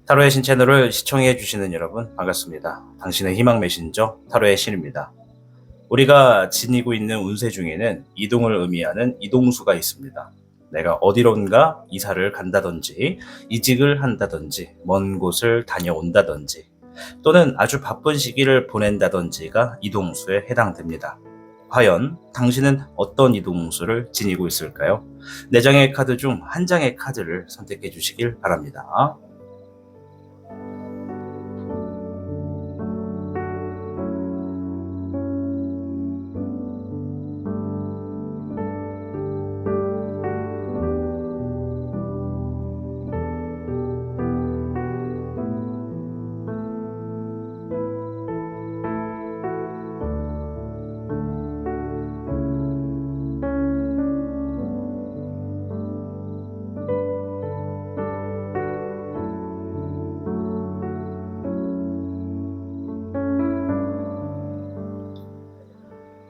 타로의 신 채널을 시청해 주시는 여러분 반갑습니다. 당신의 희망 메신저 타로의 신입니다. 우리가 지니고 있는 운세 중에는 이동을 의미하는 이동수가 있습니다. 내가 어디론가 이사를 간다든지 이직을 한다든지 먼 곳을 다녀온다든지 또는 아주 바쁜 시기를 보낸다든지가 이동수에 해당됩니다. 과연 당신은 어떤 이동수를 지니고 있을까요? 4장의 카드 중 한 장의 카드를 선택해 주시길 바랍니다.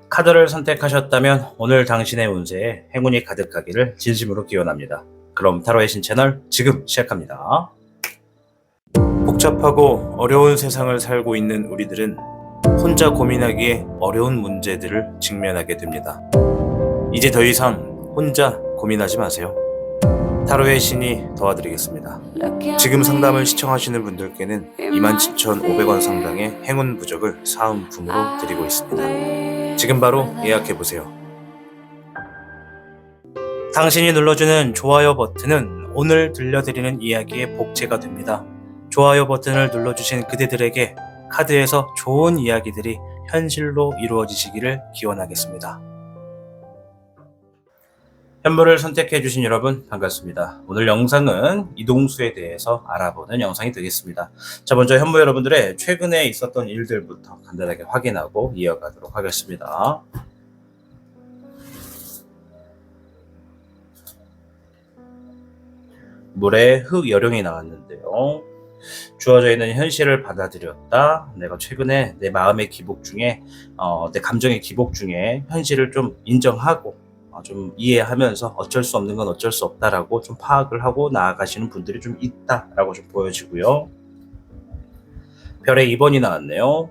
카드를 선택하셨다면 오늘 당신의 운세에 행운이 가득하기를 진심으로 기원합니다. 그럼 타로의 신 채널 지금 시작합니다. 복잡하고 어려운 세상을 살고 있는 우리들은 혼자 고민하기에 어려운 문제들을 직면하게 됩니다. 이제 더 이상 혼자 고민하지 마세요. 타로의 신이 도와드리겠습니다. 지금 상담을 시청하시는 분들께는 27,500원 상당의 행운 부적을 사은품으로 드리고 있습니다. 지금 바로 예약해보세요. 당신이 눌러주는 좋아요 버튼은 오늘 들려드리는 이야기의 복제가 됩니다. 좋아요 버튼을 눌러주신 그대들에게 카드에서 좋은 이야기들이 현실로 이루어지시기를 기원하겠습니다. 현물을 선택해주신 여러분 반갑습니다. 오늘 영상은 이동수에 대해서 알아보는 영상이 되겠습니다. 자, 먼저 현무 여러분들의 최근에 있었던 일들부터 간단하게 확인하고 이어가도록 하겠습니다. 물에 흙 여룡이 나왔는데요. 주어져 있는 현실을 받아들였다. 내가 최근에 내 마음의 기복 중에 내 감정의 기복 중에 현실을 좀 인정하고 좀 이해하면서 어쩔 수 없는 건 어쩔 수 없다라고 좀 파악을 하고 나아가시는 분들이 좀 있다라고 좀 보여지고요. 별의 2번이 나왔네요.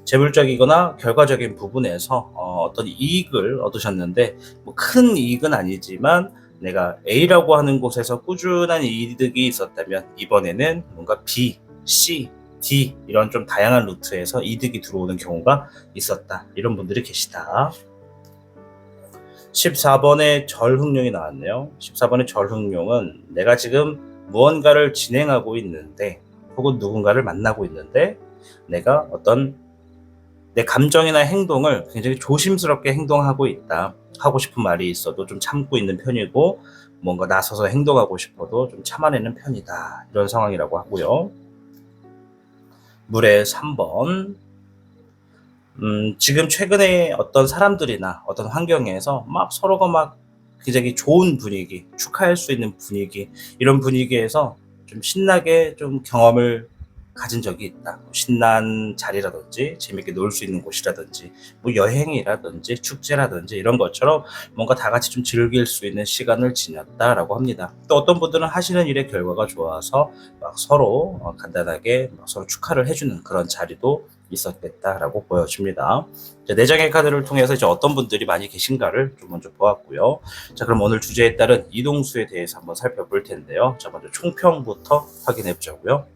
재물적이거나 결과적인 부분에서 어떤 이익을 얻으셨는데 뭐 큰 이익은 아니지만 내가 A라고 하는 곳에서 꾸준한 이득이 있었다면 이번에는 뭔가 B, C, D 이런 좀 다양한 루트에서 이득이 들어오는 경우가 있었다. 이런 분들이 계시다. 14번의 절흥룡이 나왔네요. 14번의 절흥룡은 내가 지금 무언가를 진행하고 있는데 혹은 누군가를 만나고 있는데 내가 어떤 내 감정이나 행동을 굉장히 조심스럽게 행동하고 있다. 하고 싶은 말이 있어도 좀 참고 있는 편이고 뭔가 나서서 행동하고 싶어도 좀 참아내는 편이다. 이런 상황이라고 하고요. 물의 3번 지금 최근에 어떤 사람들이나 어떤 환경에서 막 서로가 막 굉장히 좋은 분위기, 축하할 수 있는 분위기, 이런 분위기에서 좀 신나게 좀 경험을 가진 적이 있다. 신난 자리라든지 재밌게 놀 수 있는 곳이라든지 뭐 여행이라든지 축제라든지 이런 것처럼 뭔가 다 같이 좀 즐길 수 있는 시간을 지냈다라고 합니다. 또 어떤 분들은 하시는 일의 결과가 좋아서 막 서로 간단하게 막 서로 축하를 해주는 그런 자리도 있었겠다라고 보여집니다. 4장의 카드를 통해서 이제 어떤 분들이 많이 계신가를 좀 먼저 보았고요. 자, 그럼 오늘 주제에 따른 이동수에 대해서 한번 살펴볼 텐데요. 자, 먼저 총평부터 확인해 보자고요.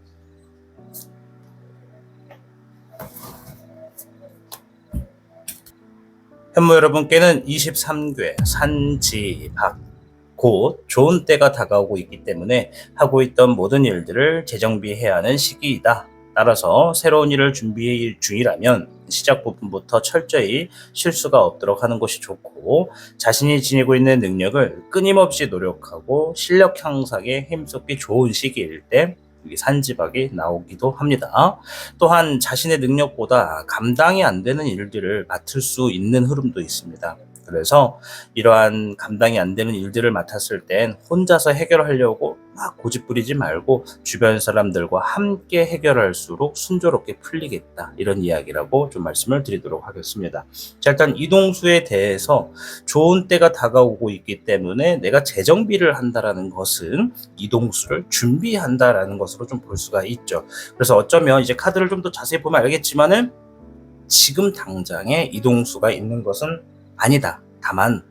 현무 여러분께는 23괴 산지박 곧 좋은 때가 다가오고 있기 때문에 하고 있던 모든 일들을 재정비해야 하는 시기이다. 따라서 새로운 일을 준비 중이라면 시작 부분부터 철저히 실수가 없도록 하는 것이 좋고 자신이 지니고 있는 능력을 끊임없이 노력하고 실력 향상에 힘쏟기 좋은 시기일 때 산지박이 나오기도 합니다. 또한 자신의 능력보다 감당이 안 되는 일들을 맡을 수 있는 흐름도 있습니다. 그래서 이러한 감당이 안 되는 일들을 맡았을 땐 혼자서 해결하려고 막 고집부리지 말고 주변 사람들과 함께 해결할수록 순조롭게 풀리겠다. 이런 이야기라고 좀 말씀을 드리도록 하겠습니다. 자, 일단 이동수에 대해서 좋은 때가 다가오고 있기 때문에 내가 재정비를 한다라는 것은 이동수를 준비한다라는 것으로 좀 볼 수가 있죠. 그래서 어쩌면 이제 카드를 좀 더 자세히 보면 알겠지만은 지금 당장에 이동수가 있는 것은 아니다. 다만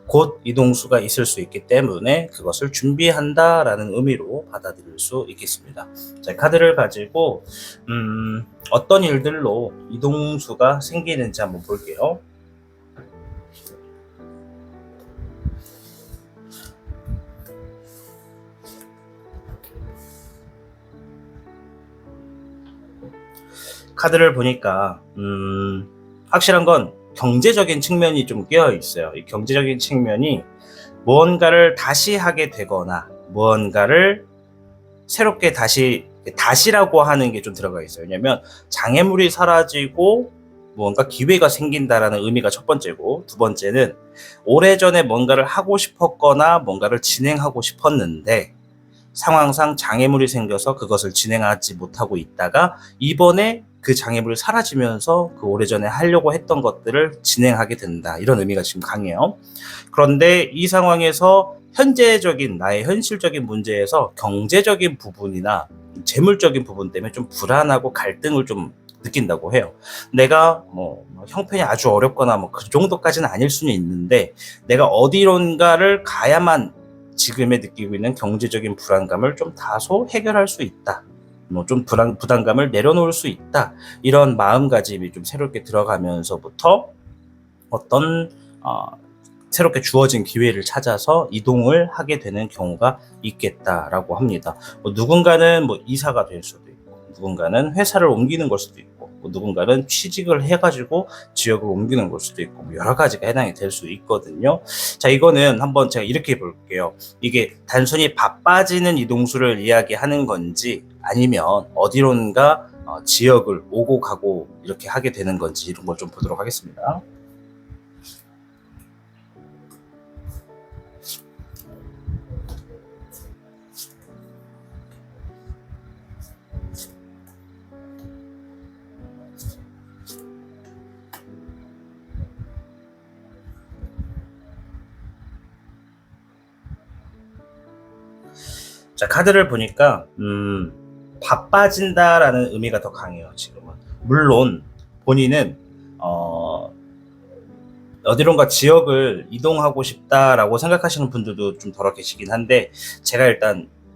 곧 이동수가 있을 수 있기 때문에 그것을 준비한다라는 의미로 받아들일 수 있겠습니다. 자, 카드를 가지고 어떤 일들로 이동수가 생기는지 한번 볼게요. 카드를 보니까 확실한 건 경제적인 측면이 좀 끼어 있어요. 이 경제적인 측면이 무언가를 다시 하게 되거나 무언가를 새롭게 다시라고 하는 게 좀 들어가 있어요. 왜냐면 장애물이 사라지고 무언가 기회가 생긴다라는 의미가 첫 번째고, 두 번째는 오래전에 뭔가를 하고 싶었거나 뭔가를 진행하고 싶었는데 상황상 장애물이 생겨서 그것을 진행하지 못하고 있다가 이번에 그 장애물이 사라지면서 그 오래전에 하려고 했던 것들을 진행하게 된다. 이런 의미가 지금 강해요. 그런데 이 상황에서 현재적인 나의 현실적인 문제에서 경제적인 부분이나 재물적인 부분 때문에 좀 불안하고 갈등을 좀 느낀다고 해요. 내가 뭐 형편이 아주 어렵거나 뭐 그 정도까지는 아닐 수는 있는데 내가 어디론가를 가야만 지금에 느끼고 있는 경제적인 불안감을 좀 다소 해결할 수 있다. 뭐 좀 부담감을 내려놓을 수 있다. 이런 마음가짐이 좀 새롭게 들어가면서부터 어떤 새롭게 주어진 기회를 찾아서 이동을 하게 되는 경우가 있겠다라고 합니다. 누군가는 이사가 될 수도 있고, 누군가는 회사를 옮기는 걸 수도 있고, 누군가는 취직을 해가지고 지역을 옮기는 걸 수도 있고, 여러 가지가 해당이 될 수 있거든요. 자, 이거는 한번 제가 이렇게 볼게요. 이게 단순히 바빠지는 이동수를 이야기하는 건지 아니면 어디론가 지역을 오고 가고 이렇게 하게 되는 건지 이런 걸 좀 보도록 하겠습니다. 자, 카드를 보니까 바빠진다라는 의미가 더 강해요. 지금은 물론 본인은 어디론가 지역을 이동하고 싶다라고 생각하시는 분들도 좀 덜어 계시긴 한데,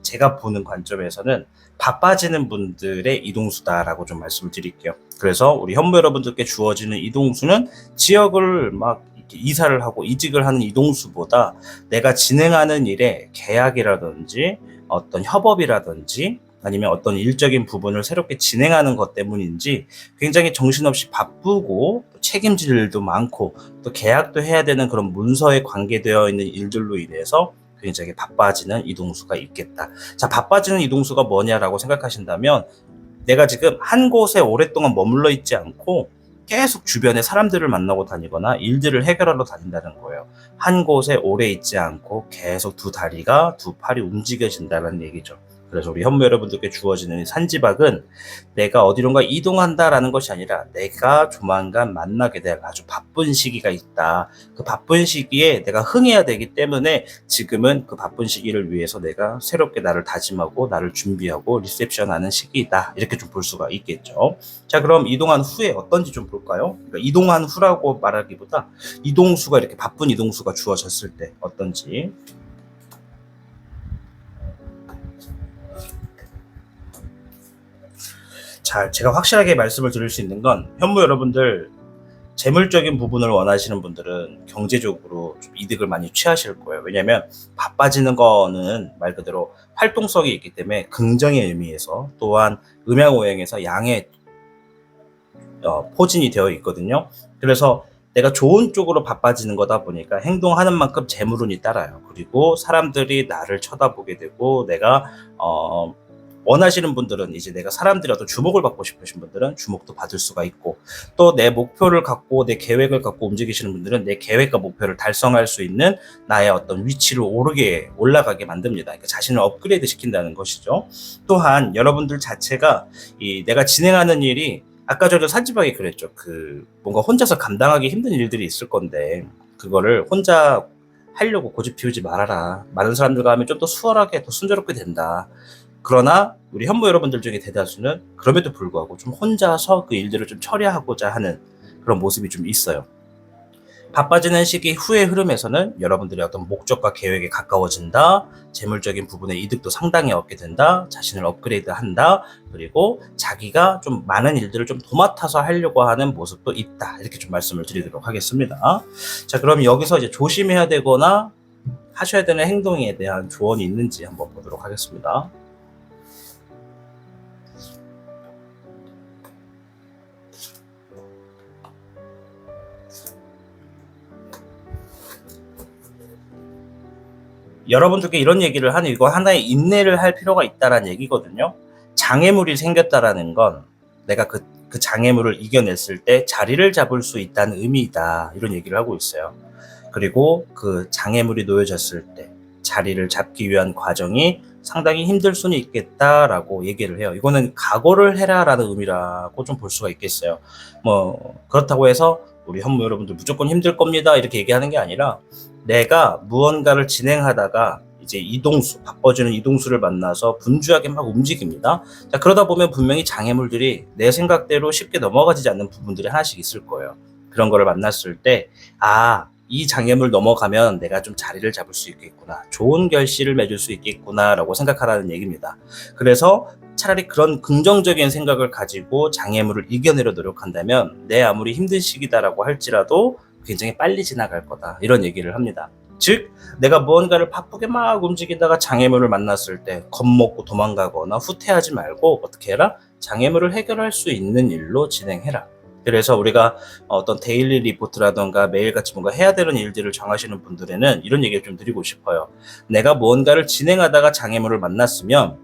제가 보는 관점에서는 바빠지는 분들의 이동수다라고 좀 말씀을 드릴게요. 그래서 우리 현무 여러분들께 주어지는 이동수는 지역을 막 이사를 하고 이직을 하는 이동수보다 내가 진행하는 일에 계약이라든지 어떤 협업이라든지 아니면 어떤 일적인 부분을 새롭게 진행하는 것 때문인지 굉장히 정신없이 바쁘고 책임질 일도 많고 또 계약도 해야 되는 그런 문서에 관계되어 있는 일들로 인해서 굉장히 바빠지는 이동수가 있겠다. 자, 바빠지는 이동수가 뭐냐라고 생각하신다면 내가 지금 한 곳에 오랫동안 머물러 있지 않고 계속 주변에 사람들을 만나고 다니거나 일들을 해결하러 다닌다는 거예요. 한 곳에 오래 있지 않고 계속 두 팔이 움직여진다는 얘기죠. 그래서 우리 현무 여러분들께 주어지는 산지박은 내가 어디론가 이동한다라는 것이 아니라 내가 조만간 만나게 될 아주 바쁜 시기가 있다. 그 바쁜 시기에 내가 흥해야 되기 때문에 지금은 그 바쁜 시기를 위해서 내가 새롭게 나를 다짐하고 나를 준비하고 리셉션하는 시기다. 이렇게 좀 볼 수가 있겠죠. 자, 그럼 이동한 후에 어떤지 좀 볼까요? 그러니까 이동한 후라고 말하기보다 이동수가 이렇게 바쁜 이동수가 주어졌을 때 어떤지. 자, 제가 확실하게 말씀을 드릴 수 있는 건 현무 여러분들 재물적인 부분을 원하시는 분들은 경제적으로 좀 이득을 많이 취하실 거예요. 왜냐하면 바빠지는 거는 말 그대로 활동성이 있기 때문에 긍정의 의미에서, 또한 음양오행에서 양의 포진이 되어 있거든요. 그래서 내가 좋은 쪽으로 바빠지는 거다 보니까 행동하는 만큼 재물운이 따라요. 그리고 사람들이 나를 쳐다보게 되고, 내가 원하시는 분들은 이제 내가 사람들이 어떤 주목을 받고 싶으신 분들은 주목도 받을 수가 있고, 또 내 목표를 갖고 내 계획을 갖고 움직이시는 분들은 내 계획과 목표를 달성할 수 있는 나의 어떤 위치를 올라가게 만듭니다. 그러니까 자신을 업그레이드 시킨다는 것이죠. 또한 여러분들 자체가 내가 진행하는 일이 아까 저도 산지박이 그랬죠. 뭔가 혼자서 감당하기 힘든 일들이 있을 건데 그거를 혼자 하려고 고집 피우지 말아라. 많은 사람들과 하면 좀 더 수월하게 더 순조롭게 된다. 그러나 우리 현무 여러분들 중에 대다수는 그럼에도 불구하고 좀 혼자서 그 일들을 좀 처리하고자 하는 그런 모습이 좀 있어요. 바빠지는 시기 후의 흐름에서는 여러분들의 어떤 목적과 계획에 가까워진다, 재물적인 부분의 이득도 상당히 얻게 된다, 자신을 업그레이드 한다, 그리고 자기가 좀 많은 일들을 좀 도맡아서 하려고 하는 모습도 있다. 이렇게 좀 말씀을 드리도록 하겠습니다. 자, 그럼 여기서 이제 조심해야 되거나 하셔야 되는 행동에 대한 조언이 있는지 한번 보도록 하겠습니다. 여러분들께 이런 얘기를 하는 이거 하나의 인내를 할 필요가 있다라는 얘기거든요. 장애물이 생겼다라는 건 내가 그 장애물을 이겨냈을 때 자리를 잡을 수 있다는 의미이다. 이런 얘기를 하고 있어요. 그리고 그 장애물이 놓여졌을 때 자리를 잡기 위한 과정이 상당히 힘들 수는 있겠다라고 얘기를 해요. 이거는 각오를 해라라는 의미라고 좀 볼 수가 있겠어요. 그렇다고 해서 우리 현무 여러분들 무조건 힘들 겁니다. 이렇게 얘기하는 게 아니라 내가 무언가를 진행하다가 이제 바빠지는 이동수를 만나서 분주하게 막 움직입니다. 자, 그러다 보면 분명히 장애물들이 내 생각대로 쉽게 넘어가지 않는 부분들이 하나씩 있을 거예요. 그런 거를 만났을 때, 이 장애물 넘어가면 내가 좀 자리를 잡을 수 있겠구나. 좋은 결실을 맺을 수 있겠구나라고 생각하라는 얘기입니다. 그래서 차라리 그런 긍정적인 생각을 가지고 장애물을 이겨내려 노력한다면 내 아무리 힘든 시기다라고 할지라도 굉장히 빨리 지나갈 거다. 이런 얘기를 합니다. 즉 내가 무언가를 바쁘게 막 움직이다가 장애물을 만났을 때 겁먹고 도망가거나 후퇴하지 말고 어떻게 해라? 장애물을 해결할 수 있는 일로 진행해라. 그래서 우리가 어떤 데일리 리포트라던가 매일같이 뭔가 해야 되는 일들을 정하시는 분들에는 이런 얘기를 좀 드리고 싶어요. 내가 무언가를 진행하다가 장애물을 만났으면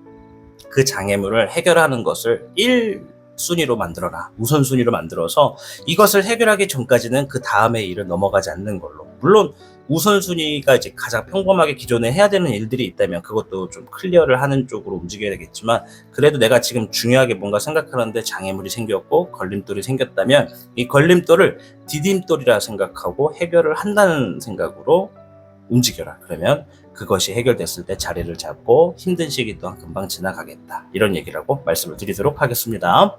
그 장애물을 해결하는 것을 1순위로 만들어라. 우선순위로 만들어서 이것을 해결하기 전까지는 그 다음의 일을 넘어가지 않는 걸로. 물론 우선순위가 이제 가장 평범하게 기존에 해야 되는 일들이 있다면 그것도 좀 클리어를 하는 쪽으로 움직여야 되겠지만, 그래도 내가 지금 중요하게 뭔가 생각하는데 장애물이 생겼고 걸림돌이 생겼다면 이 걸림돌을 디딤돌이라 생각하고 해결을 한다는 생각으로 움직여라. 그러면 그것이 해결됐을 때 자리를 잡고 힘든 시기 또한 금방 지나가겠다. 이런 얘기라고 말씀을 드리도록 하겠습니다.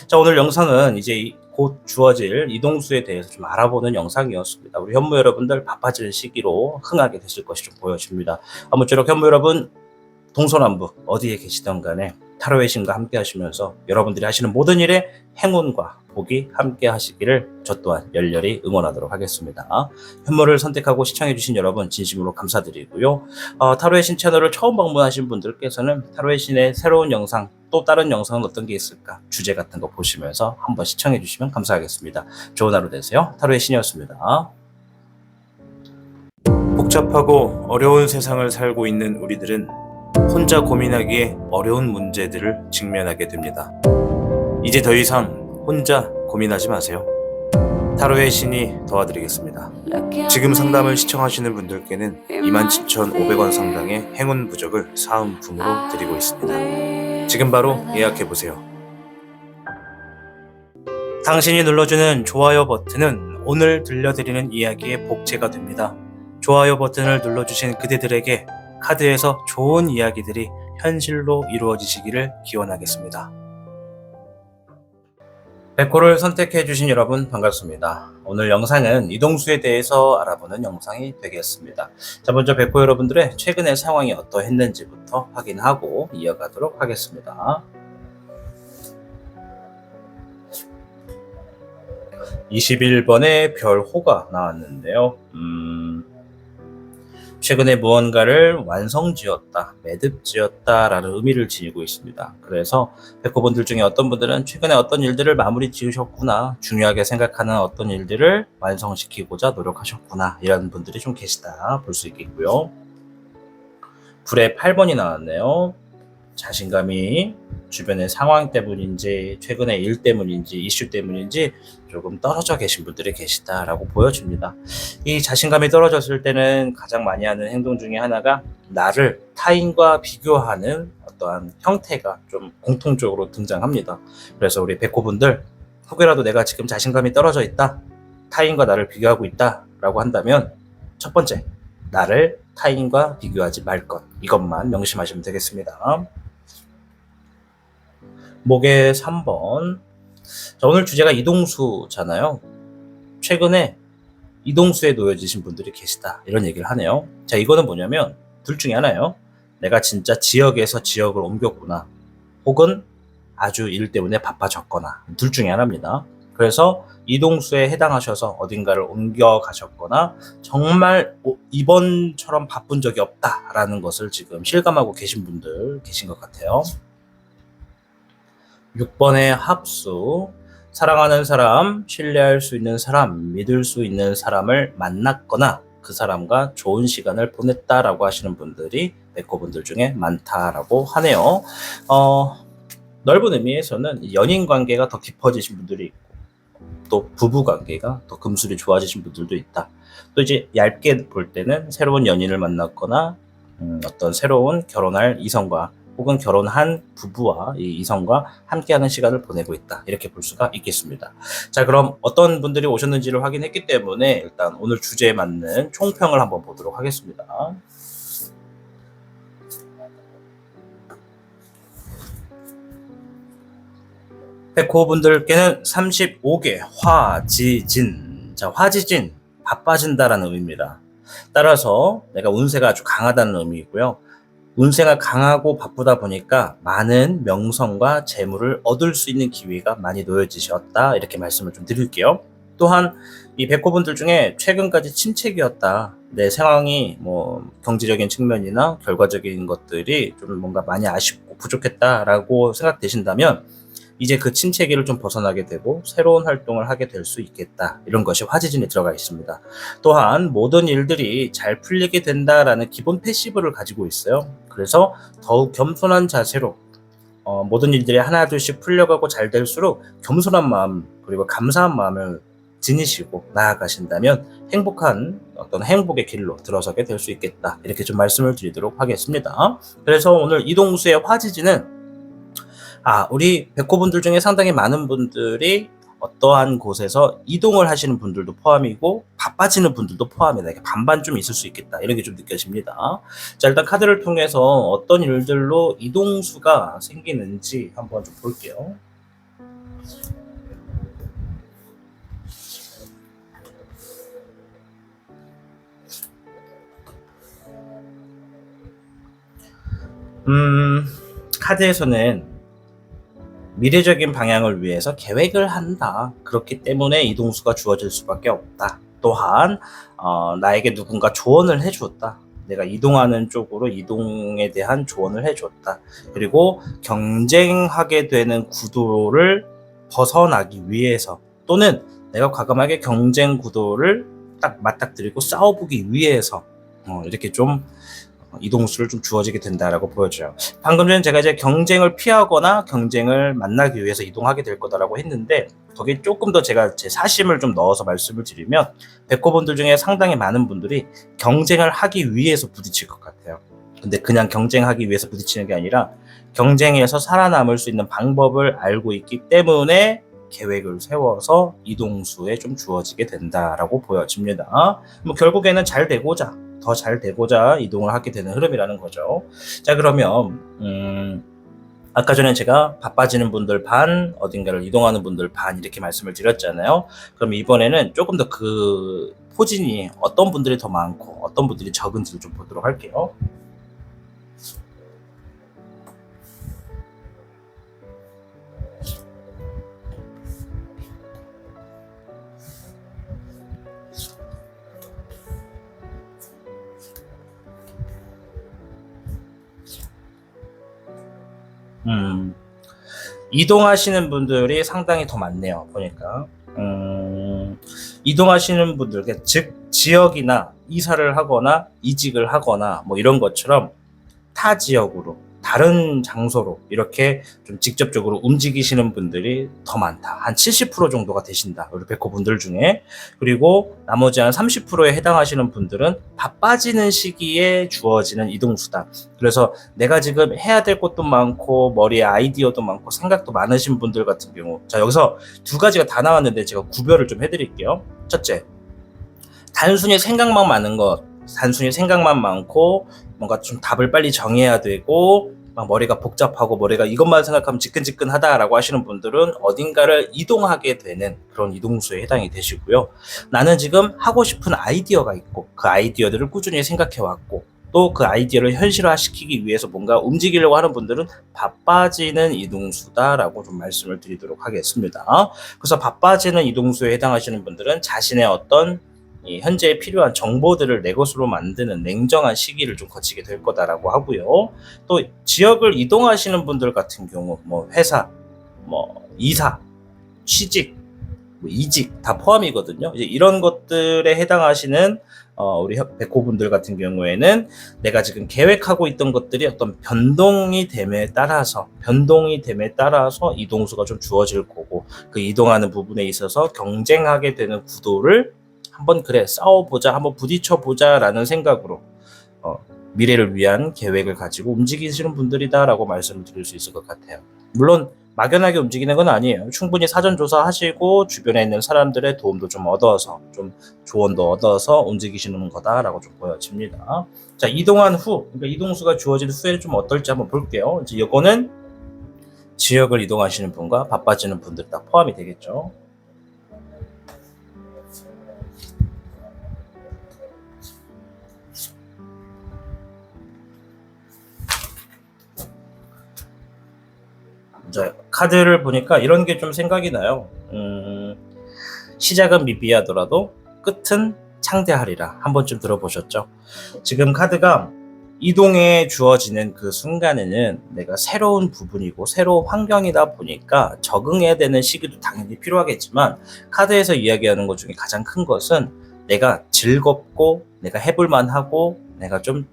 자, 오늘 영상은 이제 곧 주어질 이동수에 대해서 좀 알아보는 영상이었습니다. 우리 현무 여러분들 바빠지는 시기로 흥하게 되실 것이 좀 보여집니다. 아무쪼록 현무 여러분 동서남북 어디에 계시던 간에 타로의 신과 함께 하시면서 여러분들이 하시는 모든 일에 행운과 복이 함께 하시기를 저 또한 열렬히 응원하도록 하겠습니다. 현무를 선택하고 시청해주신 여러분 진심으로 감사드리고요. 타로의 신 채널을 처음 방문하신 분들께서는 타로의 신의 새로운 영상, 또 다른 영상은 어떤 게 있을까 주제 같은 거 보시면서 한번 시청해주시면 감사하겠습니다. 좋은 하루 되세요. 타로의 신이었습니다. 복잡하고 어려운 세상을 살고 있는 우리들은 혼자 고민하기에 어려운 문제들을 직면하게 됩니다. 이제 더 이상 혼자 고민하지 마세요. 타로의 신이 도와드리겠습니다. 지금 상담을 시청하시는 분들께는 27,500원 상당의 행운 부적을 사은품으로 드리고 있습니다. 지금 바로 예약해보세요. 당신이 눌러주는 좋아요 버튼은 오늘 들려드리는 이야기의 복제가 됩니다. 좋아요 버튼을 눌러주신 그대들에게 카드에서 좋은 이야기들이 현실로 이루어지시기를 기원하겠습니다. 백호를 선택해주신 여러분 반갑습니다. 오늘 영상은 이동수에 대해서 알아보는 영상이 되겠습니다. 자, 먼저 백호 여러분들의 최근의 상황이 어떠했는지부터 확인하고 이어가도록 하겠습니다. 21번의 별호가 나왔는데요. 최근에 무언가를 완성지었다, 매듭지었다라는 의미를 지니고 있습니다. 그래서 백호분들 중에 어떤 분들은 최근에 어떤 일들을 마무리 지으셨구나, 중요하게 생각하는 어떤 일들을 완성시키고자 노력하셨구나, 이런 분들이 좀 계시다 볼 수 있겠고요. 불의 8번이 나왔네요. 자신감이 주변의 상황 때문인지 최근의 일 때문인지 이슈 때문인지 조금 떨어져 계신 분들이 계시다라고 보여집니다. 이 자신감이 떨어졌을 때는 가장 많이 하는 행동 중에 하나가 나를 타인과 비교하는 어떠한 형태가 좀 공통적으로 등장합니다. 그래서 우리 백호분들, 혹여라도 내가 지금 자신감이 떨어져 있다, 타인과 나를 비교하고 있다라고 한다면 첫 번째, 나를 타인과 비교하지 말 것, 이것만 명심하시면 되겠습니다. 목의 3번. 자, 오늘 주제가 이동수잖아요. 최근에 이동수에 놓여지신 분들이 계시다, 이런 얘기를 하네요. 자, 이거는 뭐냐면 둘 중에 하나예요. 내가 진짜 지역에서 지역을 옮겼구나, 혹은 아주 일 때문에 바빠졌거나, 둘 중에 하나입니다. 그래서 이동수에 해당하셔서 어딘가를 옮겨 가셨거나 정말 이번처럼 바쁜 적이 없다라는 것을 지금 실감하고 계신 분들 계신 것 같아요. 6번의 합수. 사랑하는 사람, 신뢰할 수 있는 사람, 믿을 수 있는 사람을 만났거나 그 사람과 좋은 시간을 보냈다라고 하시는 분들이 백호분들 중에 많다라고 하네요. 넓은 의미에서는 연인 관계가 더 깊어지신 분들이 있고, 또 부부 관계가 더 금술이 좋아지신 분들도 있다. 또 이제 얇게 볼 때는 새로운 연인을 만났거나 어떤 새로운 결혼할 이성과 혹은 결혼한 부부와 이 이성과 함께하는 시간을 보내고 있다, 이렇게 볼 수가 있겠습니다. 자, 그럼 어떤 분들이 오셨는지를 확인했기 때문에 일단 오늘 주제에 맞는 총평을 한번 보도록 하겠습니다. 백호분들께는 35개 화지진. 자, 화지진, 바빠진다라는 의미입니다. 따라서 내가 운세가 아주 강하다는 의미이고요. 운세가 강하고 바쁘다 보니까 많은 명성과 재물을 얻을 수 있는 기회가 많이 놓여지셨다, 이렇게 말씀을 좀 드릴게요. 또한 이 백호분들 중에 최근까지 침체기였다, 내 상황이 뭐 경제적인 측면이나 결과적인 것들이 좀 뭔가 많이 아쉽고 부족했다라고 생각되신다면 이제 그 침체기를 좀 벗어나게 되고 새로운 활동을 하게 될 수 있겠다, 이런 것이 화지진에 들어가 있습니다. 또한 모든 일들이 잘 풀리게 된다라는 기본 패시브를 가지고 있어요. 그래서 더욱 겸손한 자세로 모든 일들이 하나둘씩 풀려가고 잘 될수록 겸손한 마음 그리고 감사한 마음을 지니시고 나아가신다면 행복한 어떤 행복의 길로 들어서게 될 수 있겠다, 이렇게 좀 말씀을 드리도록 하겠습니다. 그래서 오늘 이동수의 화지진은 우리 백호분들 중에 상당히 많은 분들이 어떠한 곳에서 이동을 하시는 분들도 포함이고 바빠지는 분들도 포함이다, 이렇게 반반 좀 있을 수 있겠다, 이런 게 좀 느껴집니다. 자, 일단 카드를 통해서 어떤 일들로 이동수가 생기는지 한번 좀 볼게요. 카드에서는 미래적인 방향을 위해서 계획을 한다, 그렇기 때문에 이동수가 주어질 수밖에 없다. 또한 나에게 누군가 조언을 해주었다, 내가 이동하는 쪽으로 이동에 대한 조언을 해줬다. 그리고 경쟁하게 되는 구도를 벗어나기 위해서, 또는 내가 과감하게 경쟁 구도를 딱 맞닥뜨리고 싸워보기 위해서 이렇게 좀 이동수를 좀 주어지게 된다라고 보여져요. 방금 전에 제가 이제 경쟁을 피하거나 경쟁을 만나기 위해서 이동하게 될 거다라고 했는데, 거기에 조금 더 제가 제 사심을 좀 넣어서 말씀을 드리면 백호분들 중에 상당히 많은 분들이 경쟁을 하기 위해서 부딪힐 것 같아요. 근데 그냥 경쟁하기 위해서 부딪히는 게 아니라 경쟁에서 살아남을 수 있는 방법을 알고 있기 때문에 계획을 세워서 이동수에 좀 주어지게 된다라고 보여집니다. 뭐 결국에는 더 잘 되고자 이동을 하게 되는 흐름이라는 거죠. 자, 그러면 아까 전에 제가 바빠지는 분들 반, 어딘가를 이동하는 분들 반, 이렇게 말씀을 드렸잖아요. 그럼 이번에는 조금 더 그 포진이 어떤 분들이 더 많고 어떤 분들이 적은지를 좀 보도록 할게요. 이동하시는 분들이 상당히 더 많네요, 보니까. 이동하시는 분들, 즉 지역이나 이사를 하거나 이직을 하거나 뭐 이런 것처럼 타 지역으로 다른 장소로 이렇게 좀 직접적으로 움직이시는 분들이 더 많다. 한 70% 정도가 되신다. 우리 백호 분들 중에. 그리고 나머지 한 30%에 해당하시는 분들은 바빠지는 시기에 주어지는 이동수다. 그래서 내가 지금 해야 될 것도 많고 머리에 아이디어도 많고 생각도 많으신 분들 같은 경우, 자, 여기서 두 가지가 다 나왔는데 제가 구별을 좀 해드릴게요. 첫째, 단순히 생각만 많은 것, 단순히 생각만 많고 뭔가 좀 답을 빨리 정해야 되고 막 머리가 복잡하고 머리가 이것만 생각하면 지끈지끈하다라고 하시는 분들은 어딘가를 이동하게 되는 그런 이동수에 해당이 되시고요. 나는 지금 하고 싶은 아이디어가 있고 그 아이디어들을 꾸준히 생각해 왔고 또 그 아이디어를 현실화시키기 위해서 뭔가 움직이려고 하는 분들은 바빠지는 이동수다라고 좀 말씀을 드리도록 하겠습니다. 그래서 바빠지는 이동수에 해당하시는 분들은 자신의 어떤 현재 필요한 정보들을 내 것으로 만드는 냉정한 시기를 좀 거치게 될 거다라고 하고요. 또 지역을 이동하시는 분들 같은 경우 뭐 회사, 뭐 이사, 취직, 뭐 이직 다 포함이거든요. 이제 이런 것들에 해당하시는 우리 백호분들 같은 경우에는 내가 지금 계획하고 있던 것들이 어떤 변동이 됨에 따라서 이동수가 좀 주어질 거고 그 이동하는 부분에 있어서 경쟁하게 되는 구도를 한번 그래 싸워보자, 한번 부딪혀보자라는 생각으로 미래를 위한 계획을 가지고 움직이시는 분들이다라고 말씀을 드릴 수 있을 것 같아요. 물론 막연하게 움직이는 건 아니에요. 충분히 사전 조사하시고 주변에 있는 사람들의 도움도 좀 얻어서 좀 조언도 얻어서 움직이시는 거다라고 좀 보여집니다. 자, 이동한 후, 그러니까 이동수가 주어진 후에는 좀 어떨지 한번 볼게요. 이제 이거는 지역을 이동하시는 분과 바빠지는 분들 다 포함이 되겠죠. 이제 카드를 보니까 이런 게 좀 생각이 나요. 시작은 미비하더라도 끝은 창대하리라. 한 번쯤 들어보셨죠? 지금 카드가 이동에 주어지는 그 순간에는 내가 새로운 부분이고 새로운 환경이다 보니까 적응해야 되는 시기도 당연히 필요하겠지만 카드에서 이야기하는 것 중에 가장 큰 것은 내가 즐겁고 내가 해볼 만하고 내가 좀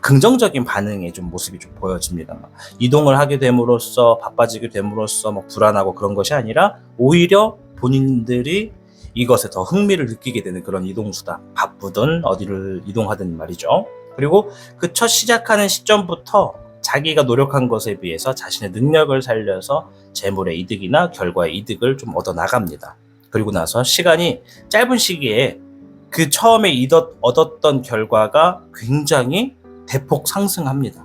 긍정적인 반응의 좀 모습이 좀 보여집니다. 이동을 하게 됨으로써 바빠지게 됨으로써 뭐 불안하고 그런 것이 아니라 오히려 본인들이 이것에 더 흥미를 느끼게 되는 그런 이동수다. 바쁘든 어디를 이동하든 말이죠. 그리고 그 첫 시작하는 시점부터 자기가 노력한 것에 비해서 자신의 능력을 살려서 재물의 이득이나 결과의 이득을 좀 얻어 나갑니다. 그리고 나서 시간이 짧은 시기에 그 처음에 얻었던 결과가 굉장히 대폭 상승합니다.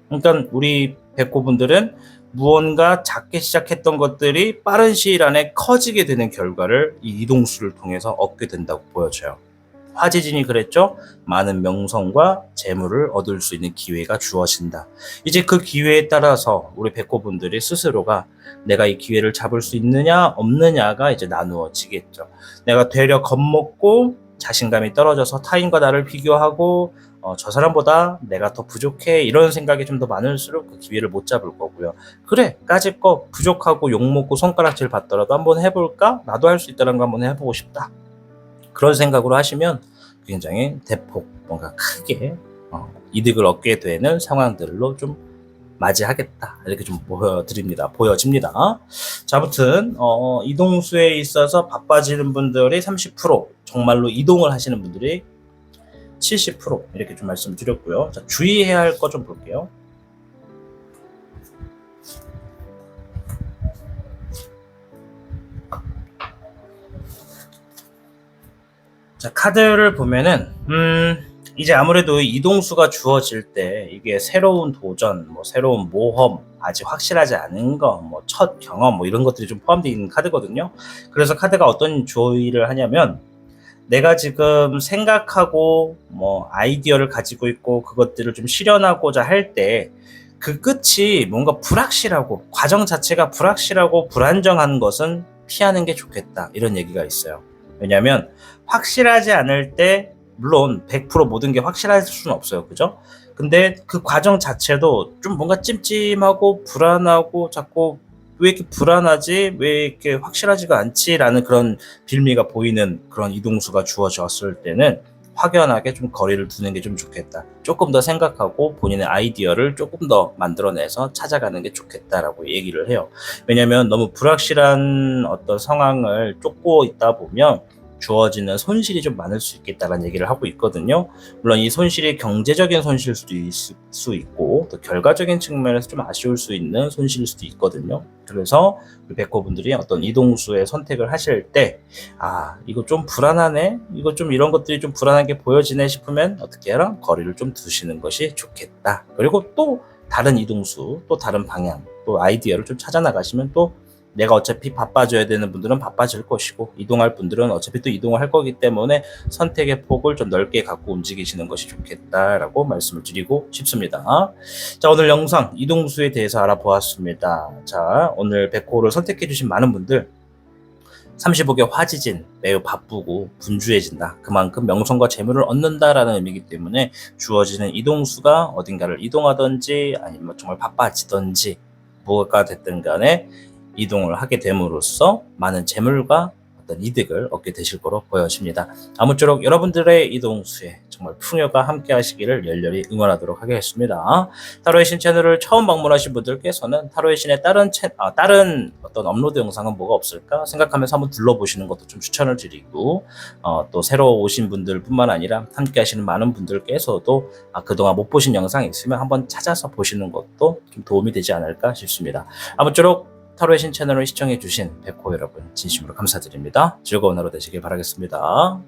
그러니까 우리 백호분들은 무언가 작게 시작했던 것들이 빠른 시일 안에 커지게 되는 결과를 이 이동수를 통해서 얻게 된다고 보여져요. 화재진이 그랬죠. 많은 명성과 재물을 얻을 수 있는 기회가 주어진다. 이제 그 기회에 따라서 우리 백호분들이 스스로가 내가 이 기회를 잡을 수 있느냐 없느냐가 이제 나누어지겠죠. 내가 되려 겁먹고 자신감이 떨어져서 타인과 나를 비교하고 저 사람보다 내가 더 부족해 이런 생각이 좀 더 많을수록 그 기회를 못 잡을 거고요. 그래, 까짓거 부족하고 욕먹고 손가락질 받더라도 한번 해볼까? 나도 할 수 있다는 거 한번 해보고 싶다. 그런 생각으로 하시면 굉장히 대폭 뭔가 크게 이득을 얻게 되는 상황들로 좀 맞이하겠다. 이렇게 좀 보여집니다. 자, 아무튼 이동수에 있어서 바빠지는 분들이 30%, 정말로 이동을 하시는 분들이 70% 이렇게 좀 말씀을 드렸고요. 자, 주의해야 할 거 좀 볼게요. 자, 카드를 보면은 이제 아무래도 이동수가 주어질 때 이게 새로운 도전, 뭐 새로운 모험, 아직 확실하지 않은 거, 뭐 첫 경험, 뭐 이런 것들이 좀 포함되어 있는 카드거든요. 그래서 카드가 어떤 주의를 하냐면 내가 지금 생각하고 뭐 아이디어를 가지고 있고 그것들을 좀 실현하고자 할 때 그 끝이 뭔가 불확실하고 과정 자체가 불확실하고 불안정한 것은 피하는 게 좋겠다. 이런 얘기가 있어요. 왜냐하면 확실하지 않을 때 물론 100% 모든 게 확실할 수는 없어요. 그죠? 근데 그 과정 자체도 좀 뭔가 찜찜하고 불안하고 자꾸 왜 이렇게 불안하지? 왜 이렇게 확실하지가 않지? 라는 그런 빌미가 보이는 그런 이동수가 주어졌을 때는 확연하게 좀 거리를 두는 게 좀 좋겠다. 조금 더 생각하고 본인의 아이디어를 조금 더 만들어내서 찾아가는 게 좋겠다라고 얘기를 해요. 왜냐면 너무 불확실한 어떤 상황을 쫓고 있다 보면 주어지는 손실이 좀 많을 수 있겠다라는 얘기를 하고 있거든요. 물론 이 손실이 경제적인 손실일 수도 있을 수 있고 또 결과적인 측면에서 좀 아쉬울 수 있는 손실일 수도 있거든요. 그래서 우리 백호분들이 어떤 이동수의 선택을 하실 때 이거 좀 불안하네, 이거 좀 이런 것들이 좀 불안하게 보여지네 싶으면 어떻게 해라? 거리를 좀 두시는 것이 좋겠다. 그리고 또 다른 이동수, 또 다른 방향, 또 아이디어를 좀 찾아 나가시면 또 내가 어차피 바빠져야 되는 분들은 바빠질 것이고 이동할 분들은 어차피 또 이동을 할 거기 때문에 선택의 폭을 좀 넓게 갖고 움직이시는 것이 좋겠다라고 말씀을 드리고 싶습니다. 자, 오늘 영상 이동수에 대해서 알아보았습니다. 자, 오늘 백호를 선택해 주신 많은 분들 35개 화지진, 매우 바쁘고 분주해진다. 그만큼 명성과 재물을 얻는다라는 의미이기 때문에 주어지는 이동수가 어딘가를 이동하든지 아니면 정말 바빠지든지 뭐가 됐든 간에 이동을 하게 됨으로써 많은 재물과 어떤 이득을 얻게 되실 거로 보여집니다. 아무쪼록 여러분들의 이동수에 정말 풍요가 함께 하시기를 열렬히 응원하도록 하겠습니다. 타로의 신 채널을 처음 방문하신 분들께서는 타로의 신의 다른 어떤 업로드 영상은 뭐가 없을까 생각하면서 한번 둘러보시는 것도 좀 추천을 드리고 또 새로 오신 분들 뿐만 아니라 함께 하시는 많은 분들께서도 그동안 못 보신 영상이 있으면 한번 찾아서 보시는 것도 좀 도움이 되지 않을까 싶습니다. 아무쪼록 타로의 신 채널을 시청해주신 백호 여러분 진심으로 감사드립니다. 즐거운 하루 되시길 바라겠습니다.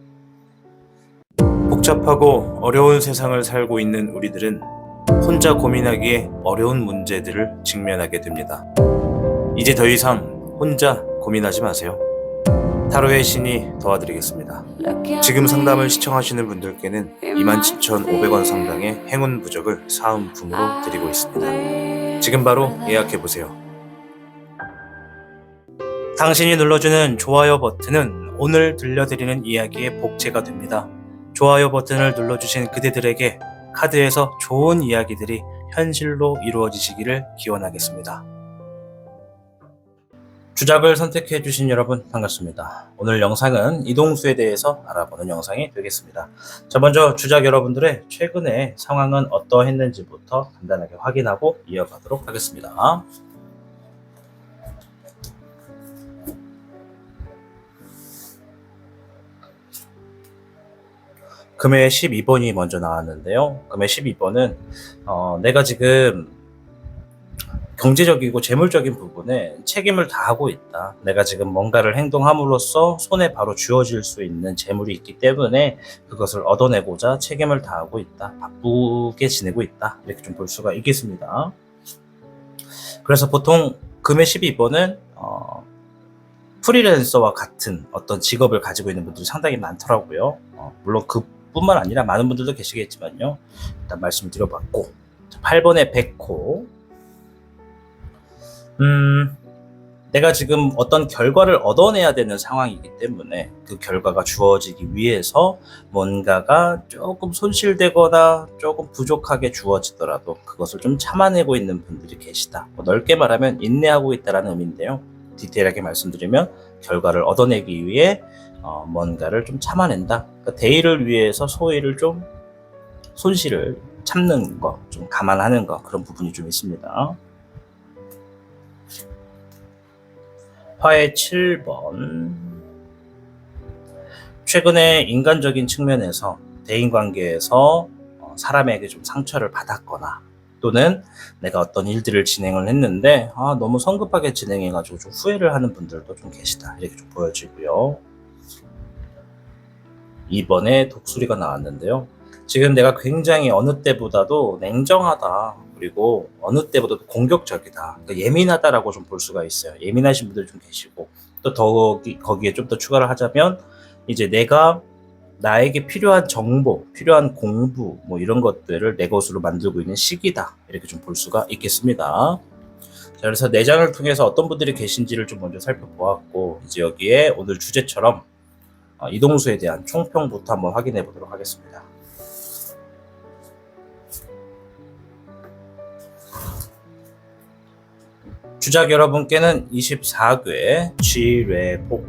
복잡하고 어려운 세상을 살고 있는 우리들은 혼자 고민하기에 어려운 문제들을 직면하게 됩니다. 이제 더 이상 혼자 고민하지 마세요. 타로의 신이 도와드리겠습니다. 지금 상담을 시청하시는 분들께는 27,500원 상당의 행운 부적을 사은품으로 드리고 있습니다. 지금 바로 예약해보세요. 당신이 눌러주는 좋아요 버튼은 오늘 들려드리는 이야기의 복제가 됩니다. 좋아요 버튼을 눌러주신 그대들에게 카드에서 좋은 이야기들이 현실로 이루어지시기를 기원하겠습니다. 주작을 선택해주신 여러분 반갑습니다. 오늘 영상은 이동수에 대해서 알아보는 영상이 되겠습니다. 자, 먼저 주작 여러분들의 최근의 상황은 어떠했는지부터 간단하게 확인하고 이어가도록 하겠습니다. 금의 12번이 먼저 나왔는데요. 금의 12번은 내가 지금 경제적이고 재물적인 부분에 책임을 다하고 있다. 내가 지금 뭔가를 행동함으로써 손에 바로 쥐어질 수 있는 재물이 있기 때문에 그것을 얻어내고자 책임을 다하고 있다. 바쁘게 지내고 있다. 이렇게 좀 볼 수가 있겠습니다. 그래서 보통 금의 12번은 프리랜서와 같은 어떤 직업을 가지고 있는 분들이 상당히 많더라고요. 물론 그뿐만 아니라 많은 분들도 계시겠지만요. 일단 말씀드려봤고 8번의 백호. 내가 지금 어떤 결과를 얻어내야 되는 상황이기 때문에 그 결과가 주어지기 위해서 뭔가가 조금 손실되거나 조금 부족하게 주어지더라도 그것을 좀 참아내고 있는 분들이 계시다. 넓게 말하면 인내하고 있다는 의미인데요. 디테일하게 말씀드리면 결과를 얻어내기 위해 뭔가를 좀 참아낸다. 그러니까 대의를 위해서 소위를 좀 손실을 참는 거, 좀 감안하는 거, 그런 부분이 좀 있습니다. 화의 7번. 최근에 인간적인 측면에서 대인관계에서 사람에게 좀 상처를 받았거나 또는 내가 어떤 일들을 진행을 했는데 너무 성급하게 진행해가지고 좀 후회를 하는 분들도 좀 계시다. 이렇게 좀 보여지고요. 2번에 독수리가 나왔는데요. 지금 내가 굉장히 어느 때보다도 냉정하다. 그리고 어느 때보다도 공격적이다. 그러니까 예민하다라고 좀 볼 수가 있어요. 예민하신 분들 좀 계시고 또 거기에 좀 더 추가를 하자면 이제 내가 나에게 필요한 정보, 필요한 공부 뭐 이런 것들을 내 것으로 만들고 있는 시기다. 이렇게 좀 볼 수가 있겠습니다. 자, 그래서 내장을 통해서 어떤 분들이 계신지를 좀 먼저 살펴보았고 이제 여기에 오늘 주제처럼 이동수에 대한 총평부터 한번 확인해 보도록 하겠습니다. 주작 여러분께는 24궤 쥐뢰복,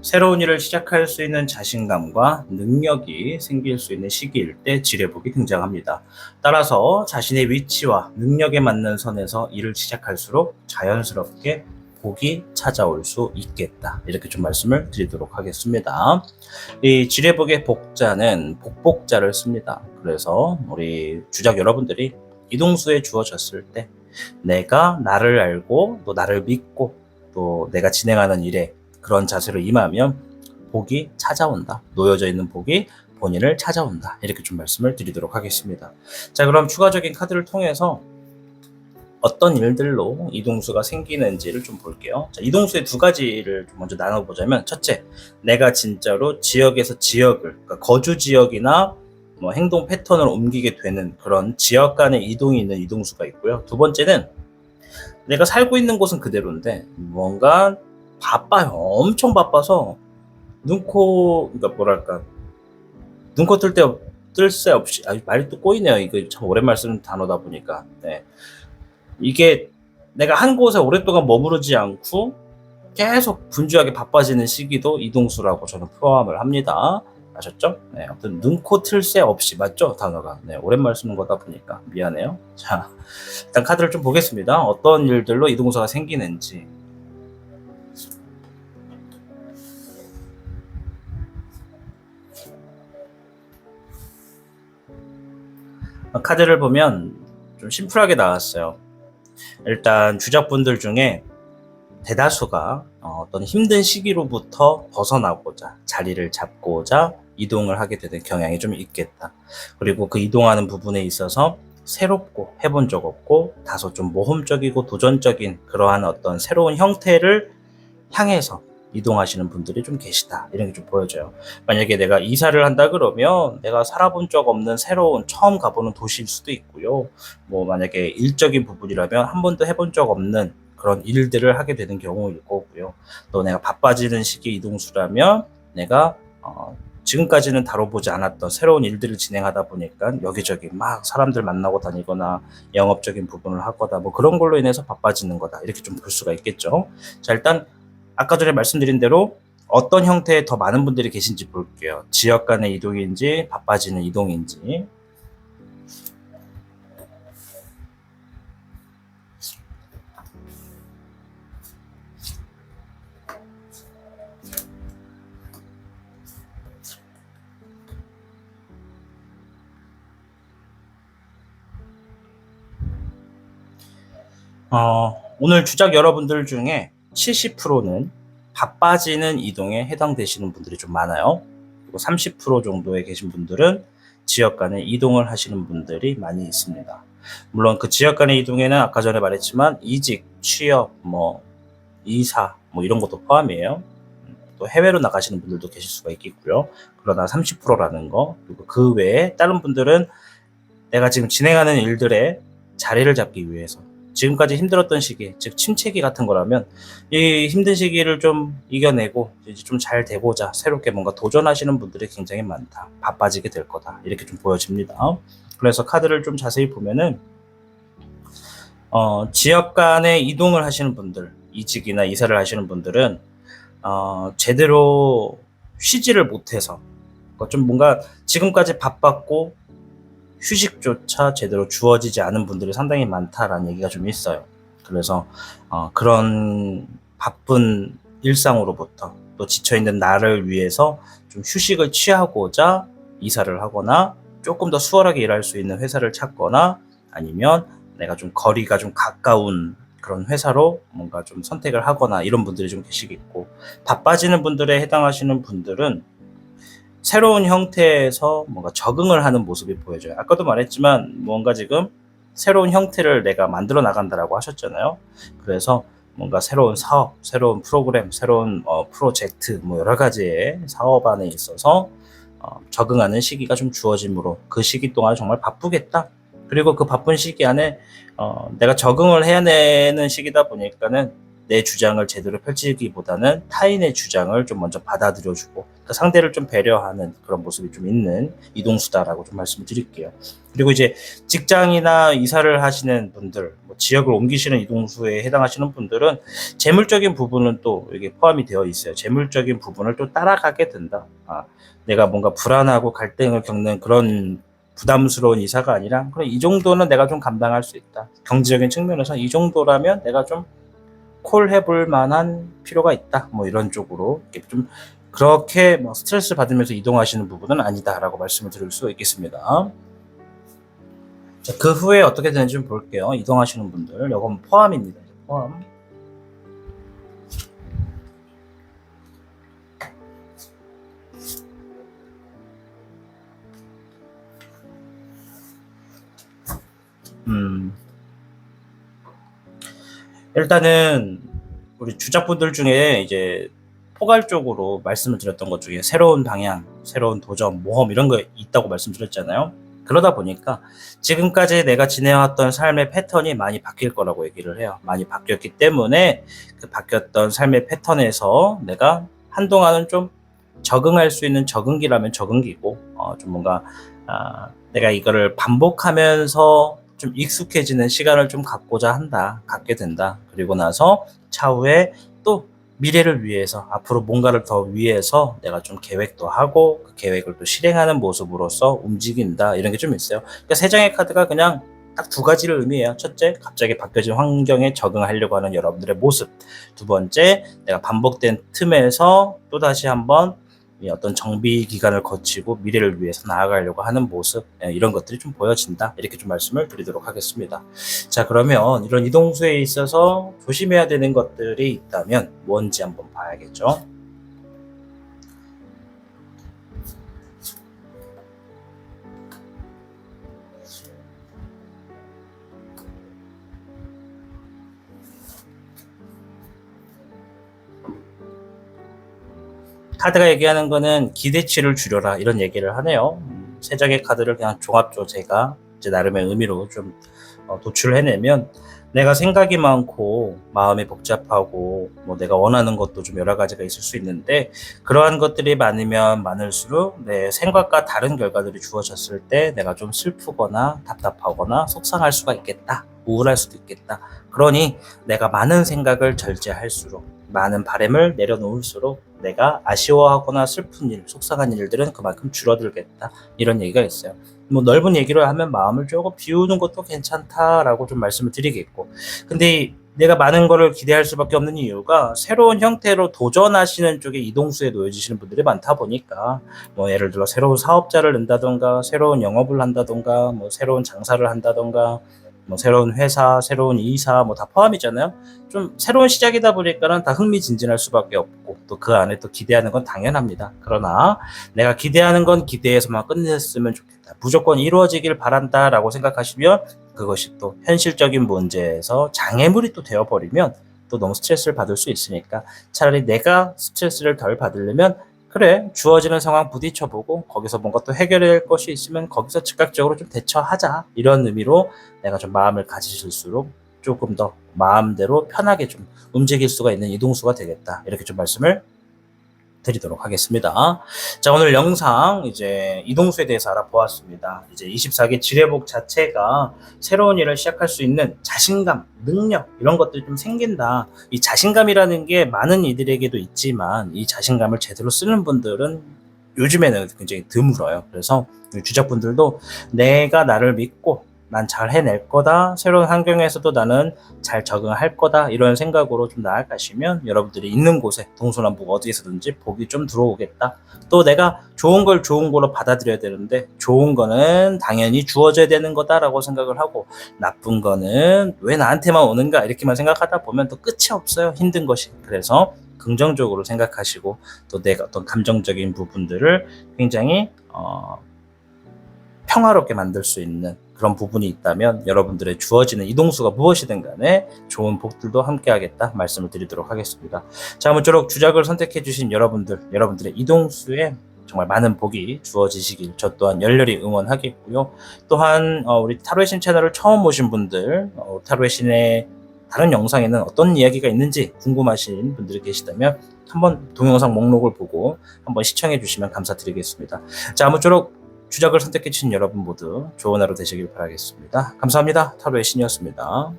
새로운 일을 시작할 수 있는 자신감과 능력이 생길 수 있는 시기일 때 지뢰복이 등장합니다. 따라서 자신의 위치와 능력에 맞는 선에서 일을 시작할수록 자연스럽게 복이 찾아올 수 있겠다. 이렇게 좀 말씀을 드리도록 하겠습니다. 이 지뢰복의 복자는 복복자를 씁니다. 그래서 우리 주작 여러분들이 이동수에 주어졌을 때 내가 나를 알고 또 나를 믿고 또 내가 진행하는 일에 그런 자세로 임하면 복이 찾아온다. 놓여져 있는 복이 본인을 찾아온다. 이렇게 좀 말씀을 드리도록 하겠습니다. 자, 그럼 추가적인 카드를 통해서 어떤 일들로 이동수가 생기는지를 좀 볼게요. 자, 이동수의 두 가지를 먼저 나눠보자면, 첫째, 내가 진짜로 지역에서 지역을, 그러니까 거주 지역이나 뭐 행동 패턴을 옮기게 되는 그런 지역 간의 이동이 있는 이동수가 있고요. 두 번째는 내가 살고 있는 곳은 그대로인데 뭔가 바빠요. 엄청 바빠서 그러니까 뭐랄까, 눈코 뜰 새 없이, 말이 또 꼬이네요. 이거 참 오랜만 쓰는 단어다 보니까. 네. 이게 내가 한 곳에 오랫동안 머무르지 않고 계속 분주하게 바빠지는 시기도 이동수라고 저는 포함을 합니다. 아셨죠? 네, 아무튼 눈코 틀 새 없이, 맞죠? 단어가. 네, 오랜만에 쓰는 거다 보니까 미안해요. 자, 일단 카드를 좀 보겠습니다. 어떤 일들로 이동수가 생기는지. 카드를 보면 좀 심플하게 나왔어요. 일단 주작분들 중에 대다수가 어떤 힘든 시기로부터 벗어나고자, 자리를 잡고자 이동을 하게 되는 경향이 좀 있겠다. 그리고 그 이동하는 부분에 있어서 새롭고 해본 적 없고 다소 좀 모험적이고 도전적인 그러한 어떤 새로운 형태를 향해서 이동하시는 분들이 좀 계시다. 이런 게 좀 보여져요. 만약에 내가 이사를 한다 그러면 내가 살아본 적 없는 새로운 처음 가보는 도시일 수도 있고요. 뭐 만약에 일적인 부분이라면 한 번도 해본 적 없는 그런 일들을 하게 되는 경우일 거고요. 또 내가 바빠지는 시기 이동수라면 내가 지금까지는 다뤄보지 않았던 새로운 일들을 진행하다 보니까 여기저기 막 사람들 만나고 다니거나 영업적인 부분을 하거나 뭐 그런 걸로 인해서 바빠지는 거다. 이렇게 좀 볼 수가 있겠죠. 자, 일단 아까 전에 말씀드린 대로 어떤 형태의 더 많은 분들이 계신지 볼게요. 지역 간의 이동인지 바빠지는 이동인지. 오늘 주작 여러분들 중에 70%는 바빠지는 이동에 해당되시는 분들이 좀 많아요. 그리고 30% 정도에 계신 분들은 지역 간에 이동을 하시는 분들이 많이 있습니다. 물론 그 지역 간의 이동에는 아까 전에 말했지만 이직, 취업, 뭐 이사 뭐 이런 것도 포함이에요. 또 해외로 나가시는 분들도 계실 수가 있겠고요. 그러나 30%라는 거, 그리고 그 외에 다른 분들은 내가 지금 진행하는 일들에 자리를 잡기 위해서 지금까지 힘들었던 시기, 즉 침체기 같은 거라면 이 힘든 시기를 좀 이겨내고 이제 좀 잘 되고자 새롭게 뭔가 도전하시는 분들이 굉장히 많다. 바빠지게 될 거다. 이렇게 좀 보여집니다. 그래서 카드를 좀 자세히 보면은 지역 간에 이동을 하시는 분들, 이직이나 이사를 하시는 분들은 제대로 쉬지를 못해서 좀 뭔가 지금까지 바빴고 휴식조차 제대로 주어지지 않은 분들이 상당히 많다라는 얘기가 좀 있어요. 그래서 그런 바쁜 일상으로부터 또 지쳐있는 나를 위해서 좀 휴식을 취하고자 이사를 하거나 조금 더 수월하게 일할 수 있는 회사를 찾거나 아니면 내가 좀 거리가 좀 가까운 그런 회사로 뭔가 좀 선택을 하거나 이런 분들이 좀 계시겠고, 바빠지는 분들에 해당하시는 분들은 새로운 형태에서 뭔가 적응을 하는 모습이 보여져요. 아까도 말했지만 뭔가 지금 새로운 형태를 내가 만들어 나간다라고 하셨잖아요. 그래서 뭔가 새로운 사업, 새로운 프로그램, 새로운 프로젝트 뭐 여러 가지의 사업 안에 있어서 적응하는 시기가 좀 주어지므로 그 시기 동안 정말 바쁘겠다. 그리고 그 바쁜 시기 안에 내가 적응을 해내는 시기다 보니까는 내 주장을 제대로 펼치기보다는 타인의 주장을 좀 먼저 받아들여주고 그러니까 상대를 좀 배려하는 그런 모습이 좀 있는 이동수다라고 좀 말씀을 드릴게요. 그리고 이제 직장이나 이사를 하시는 분들, 뭐 지역을 옮기시는 이동수에 해당하시는 분들은 재물적인 부분은 또 이게 포함이 되어 있어요. 재물적인 부분을 또 따라가게 된다. 내가 뭔가 불안하고 갈등을 겪는 그런 부담스러운 이사가 아니라 그럼 이 정도는 내가 좀 감당할 수 있다. 경제적인 측면에서 이 정도라면 내가 좀 콜 해볼 만한 필요가 있다. 뭐 이런 쪽으로 이렇게 좀 그렇게 뭐 스트레스 받으면서 이동하시는 부분은 아니다라고 말씀을 드릴 수 있겠습니다. 자, 그 후에 어떻게 되는지 좀 볼게요. 이동하시는 분들, 이건 포함입니다. 포함. 일단은 우리 주작분들 중에 이제 포괄적으로 말씀을 드렸던 것 중에 새로운 방향, 새로운 도전, 모험 이런 거 있다고 말씀드렸잖아요. 그러다 보니까 지금까지 내가 지내왔던 삶의 패턴이 많이 바뀔 거라고 얘기를 해요. 많이 바뀌었기 때문에 그 바뀌었던 삶의 패턴에서 내가 한동안은 좀 적응할 수 있는 적응기라면 적응기고 좀 뭔가 내가 이거를 반복하면서 좀 익숙해지는 시간을 좀 갖게 된다. 그리고 나서 차후에 또 미래를 위해서 앞으로 뭔가를 더 위해서 내가 좀 계획도 하고 그 계획을 또 실행하는 모습으로서 움직인다. 이런 게 좀 있어요. 그러니까 세 장의 카드가 그냥 딱 두 가지를 의미해요. 첫째, 갑자기 바뀌어진 환경에 적응하려고 하는 여러분들의 모습. 두 번째, 내가 반복된 틈에서 또다시 한번 어떤 정비 기간을 거치고 미래를 위해서 나아가려고 하는 모습, 이런 것들이 좀 보여진다. 이렇게 좀 말씀을 드리도록 하겠습니다. 자, 그러면 이런 이동수에 있어서 조심해야 되는 것들이 있다면 뭔지 한번 봐야겠죠. 카드가 얘기하는 거는 기대치를 줄여라 이런 얘기를 하네요. 세 장의 카드를 그냥 종합적으로 제가 제 나름의 의미로 좀 도출을 해내면 내가 생각이 많고 마음이 복잡하고 뭐 내가 원하는 것도 좀 여러 가지가 있을 수 있는데 그러한 것들이 많으면 많을수록 내 생각과 다른 결과들이 주어졌을 때 내가 좀 슬프거나 답답하거나 속상할 수가 있겠다. 우울할 수도 있겠다. 그러니 내가 많은 생각을 절제할수록 많은 바람을 내려놓을수록 내가 아쉬워하거나 슬픈 일, 속상한 일들은 그만큼 줄어들겠다. 이런 얘기가 있어요. 뭐 넓은 얘기로 하면 마음을 조금 비우는 것도 괜찮다라고 좀 말씀을 드리겠고. 근데 내가 많은 거를 기대할 수밖에 없는 이유가 새로운 형태로 도전하시는 쪽에 이동수에 놓여지시는 분들이 많다 보니까 뭐 예를 들어 새로운 사업자를 낸다던가 새로운 영업을 한다던가 뭐 새로운 장사를 한다던가 뭐 새로운 회사, 새로운 이사 뭐 다 포함이잖아요. 좀 새로운 시작이다 보니까는 다 흥미진진할 수밖에 없고 또 그 안에 또 기대하는 건 당연합니다. 그러나 내가 기대하는 건 기대에서만 끝냈으면 좋겠다. 무조건 이루어지길 바란다라고 생각하시면 그것이 또 현실적인 문제에서 장애물이 또 되어버리면 또 너무 스트레스를 받을 수 있으니까 차라리 내가 스트레스를 덜 받으려면 그래 주어지는 상황 부딪혀보고 거기서 뭔가 또 해결할 것이 있으면 거기서 즉각적으로 좀 대처하자 이런 의미로 내가 좀 마음을 가지실수록 조금 더 마음대로 편하게 좀 움직일 수가 있는 이동수가 되겠다 이렇게 좀 말씀을 드리도록 하겠습니다. 자, 오늘 영상 이제 이동수에 대해서 알아보았습니다. 이제 24개 지뢰복 자체가 새로운 일을 시작할 수 있는 자신감, 능력 이런 것들이 좀 생긴다. 이 자신감이라는 게 많은 이들에게도 있지만 이 자신감을 제대로 쓰는 분들은 요즘에는 굉장히 드물어요. 그래서 주작분들도 내가 나를 믿고 난 잘 해낼 거다. 새로운 환경에서도 나는 잘 적응할 거다. 이런 생각으로 좀 나아가시면 여러분들이 있는 곳에 동서남북 어디에서든지 복이 좀 들어오겠다. 또 내가 좋은 걸 좋은 거로 받아들여야 되는데 좋은 거는 당연히 주어져야 되는 거다라고 생각을 하고 나쁜 거는 왜 나한테만 오는가 이렇게만 생각하다 보면 또 끝이 없어요. 힘든 것이. 그래서 긍정적으로 생각하시고 또 내가 어떤 감정적인 부분들을 굉장히 평화롭게 만들 수 있는 그런 부분이 있다면 여러분들의 주어지는 이동수가 무엇이든 간에 좋은 복들도 함께 하겠다 말씀을 드리도록 하겠습니다. 자, 아무쪼록 주작을 선택해 주신 여러분들의 이동수에 정말 많은 복이 주어지시길 저 또한 열렬히 응원하겠고요. 또한 우리 타로의 신 채널을 처음 오신 분들 타로의 신의 다른 영상에는 어떤 이야기가 있는지 궁금하신 분들이 계시다면 한번 동영상 목록을 보고 한번 시청해 주시면 감사드리겠습니다. 자, 아무쪼록 주작을 선택해 주신 여러분 모두 좋은 하루 되시길 바라겠습니다. 감사합니다. 타로의 신이었습니다.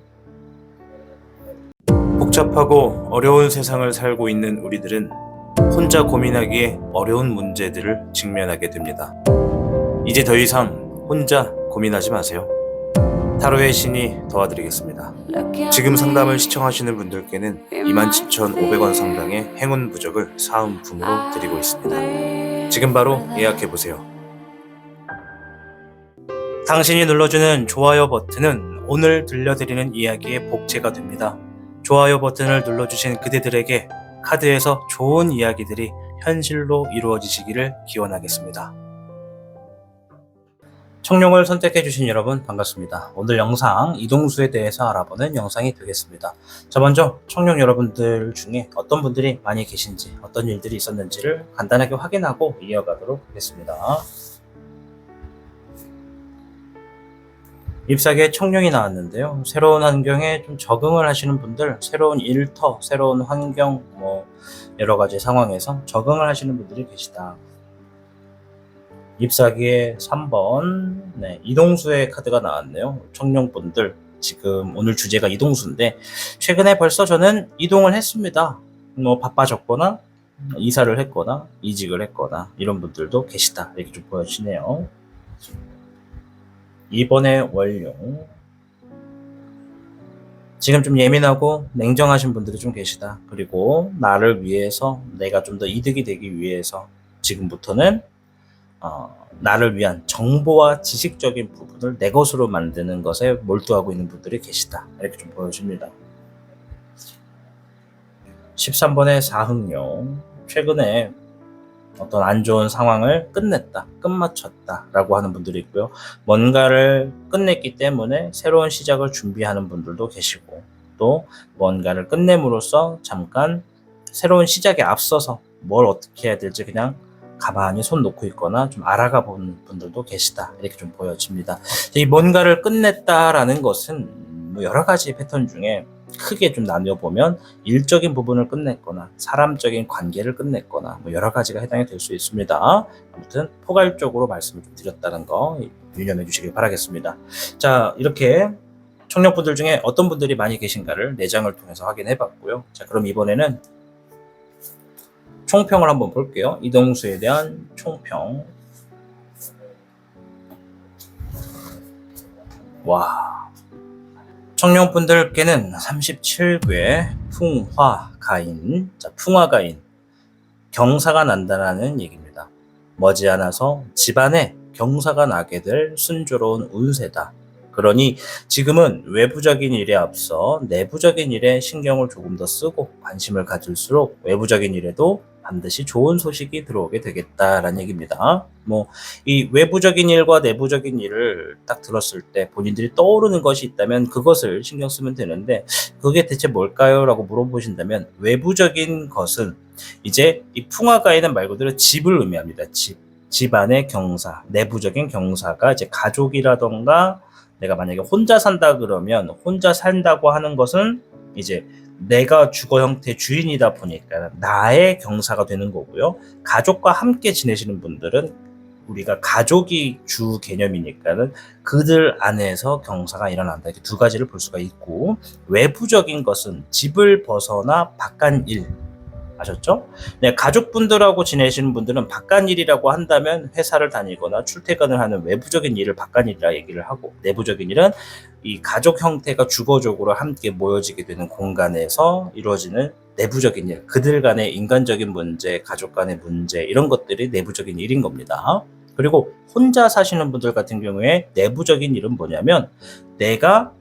복잡하고 어려운 세상을 살고 있는 우리들은 혼자 고민하기에 어려운 문제들을 직면하게 됩니다. 이제 더 이상 혼자 고민하지 마세요. 타로의 신이 도와드리겠습니다. 지금 상담을 시청하시는 분들께는 27,500원 상당의 행운 부적을 사은품으로 드리고 있습니다. 지금 바로 예약해보세요. 당신이 눌러주는 좋아요 버튼은 오늘 들려드리는 이야기의 복제가 됩니다. 좋아요 버튼을 눌러주신 그대들에게 카드에서 좋은 이야기들이 현실로 이루어지시기를 기원하겠습니다. 청룡을 선택해주신 여러분 반갑습니다. 오늘 영상 이동수에 대해서 알아보는 영상이 되겠습니다. 자, 먼저 청룡 여러분들 중에 어떤 분들이 많이 계신지, 어떤 일들이 있었는지를 간단하게 확인하고 이어가도록 하겠습니다. 잎사귀에 청룡이 나왔는데요. 새로운 환경에 좀 적응을 하시는 분들, 새로운 일터, 새로운 환경, 여러 가지 상황에서 적응을 하시는 분들이 계시다. 잎사귀에 3번, 이동수의 카드가 나왔네요. 청룡분들, 지금 오늘 주제가 이동수인데, 최근에 벌써 저는 이동을 했습니다. 바빠졌거나, 이사를 했거나, 이직을 했거나, 이런 분들도 계시다. 이렇게 좀 보여지네요. 이번에 월용. 지금 좀 예민하고 냉정하신 분들이 좀 계시다. 그리고 나를 위해서, 내가 좀 더 이득이 되기 위해서 지금부터는 나를 위한 정보와 지식적인 부분을 내 것으로 만드는 것에 몰두하고 있는 분들이 계시다. 이렇게 좀 보여집니다. 13번의 사흥용. 최근에 어떤 안 좋은 상황을 끝냈다, 끝마쳤다 라고 하는 분들이 있고요. 뭔가를 끝냈기 때문에 새로운 시작을 준비하는 분들도 계시고, 또 뭔가를 끝냄으로써 잠깐 새로운 시작에 앞서서 뭘 어떻게 해야 될지 그냥 가만히 손 놓고 있거나 좀 알아가 보는 분들도 계시다. 이렇게 좀 보여집니다. 이 뭔가를 끝냈다라는 것은 여러 가지 패턴 중에 크게 좀 나뉘어보면 일적인 부분을 끝냈거나 사람적인 관계를 끝냈거나 여러 가지가 해당이 될 수 있습니다. 아무튼 포괄적으로 말씀을 좀 드렸다는 거 유념해 주시길 바라겠습니다. 자, 이렇게 청년분들 중에 어떤 분들이 많이 계신가를 내장을 통해서 확인해 봤고요. 자, 그럼 이번에는 총평을 한번 볼게요. 이동수에 대한 총평. 와, 청룡분들께는 37궤 풍화가인, 자, 풍화가인, 경사가 난다라는 얘기입니다. 머지않아서 집안에 경사가 나게 될 순조로운 운세다. 그러니 지금은 외부적인 일에 앞서 내부적인 일에 신경을 조금 더 쓰고 관심을 가질수록 외부적인 일에도 반드시 좋은 소식이 들어오게 되겠다라는 얘기입니다. 이 외부적인 일과 내부적인 일을 딱 들었을 때 본인들이 떠오르는 것이 있다면 그것을 신경 쓰면 되는데, 그게 대체 뭘까요? 라고 물어보신다면, 외부적인 것은 이제 이 풍화가에는 말 그대로 집을 의미합니다. 집안의 경사, 내부적인 경사가 이제 가족이라던가, 내가 만약에 혼자 산다 그러면 혼자 산다고 하는 것은 이제 내가 주거 형태 주인이다 보니까 나의 경사가 되는 거고요. 가족과 함께 지내시는 분들은 우리가 가족이 주 개념이니까는 그들 안에서 경사가 일어난다. 이렇게 두 가지를 볼 수가 있고, 외부적인 것은 집을 벗어나 바깥 일. 아셨죠? 네, 가족분들하고 지내시는 분들은 바깥일이라고 한다면 회사를 다니거나 출퇴근을 하는 외부적인 일을 바깥일이라 얘기를 하고, 내부적인 일은 이 가족 형태가 주거적으로 함께 모여지게 되는 공간에서 이루어지는 내부적인 일, 그들 간의 인간적인 문제, 가족 간의 문제, 이런 것들이 내부적인 일인 겁니다. 그리고 혼자 사시는 분들 같은 경우에 내부적인 일은 뭐냐면, 내가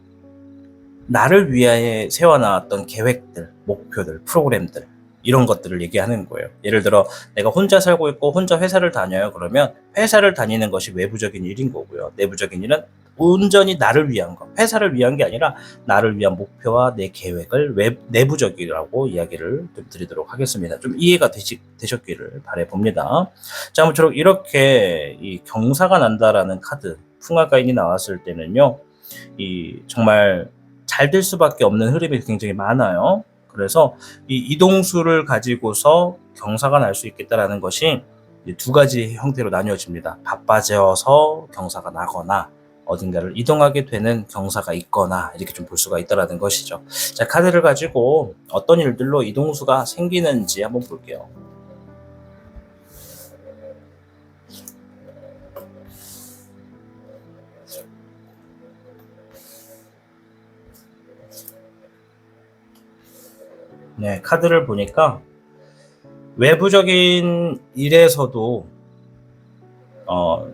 나를 위해 세워놨던 계획들, 목표들, 프로그램들, 이런 것들을 얘기하는 거예요. 예를 들어 내가 혼자 살고 있고 혼자 회사를 다녀요. 그러면 회사를 다니는 것이 외부적인 일인 거고요. 내부적인 일은 온전히 나를 위한 거, 회사를 위한 게 아니라 나를 위한 목표와 내 계획을 내부적이라고 이야기를 좀 드리도록 하겠습니다. 좀 이해가 되셨기를 바라봅니다. 자, 아무쪼록 이렇게 이 경사가 난다라는 카드, 풍화가인이 나왔을 때는요, 이 정말 잘 될 수밖에 없는 흐름이 굉장히 많아요. 그래서 이 이동수를 가지고서 경사가 날 수 있겠다라는 것이 두 가지 형태로 나뉘어집니다. 바빠져서 경사가 나거나 어딘가를 이동하게 되는 경사가 있거나 이렇게 좀 볼 수가 있다라는 것이죠. 자, 카드를 가지고 어떤 일들로 이동수가 생기는지 한번 볼게요. 네, 카드를 보니까 외부적인 일에서도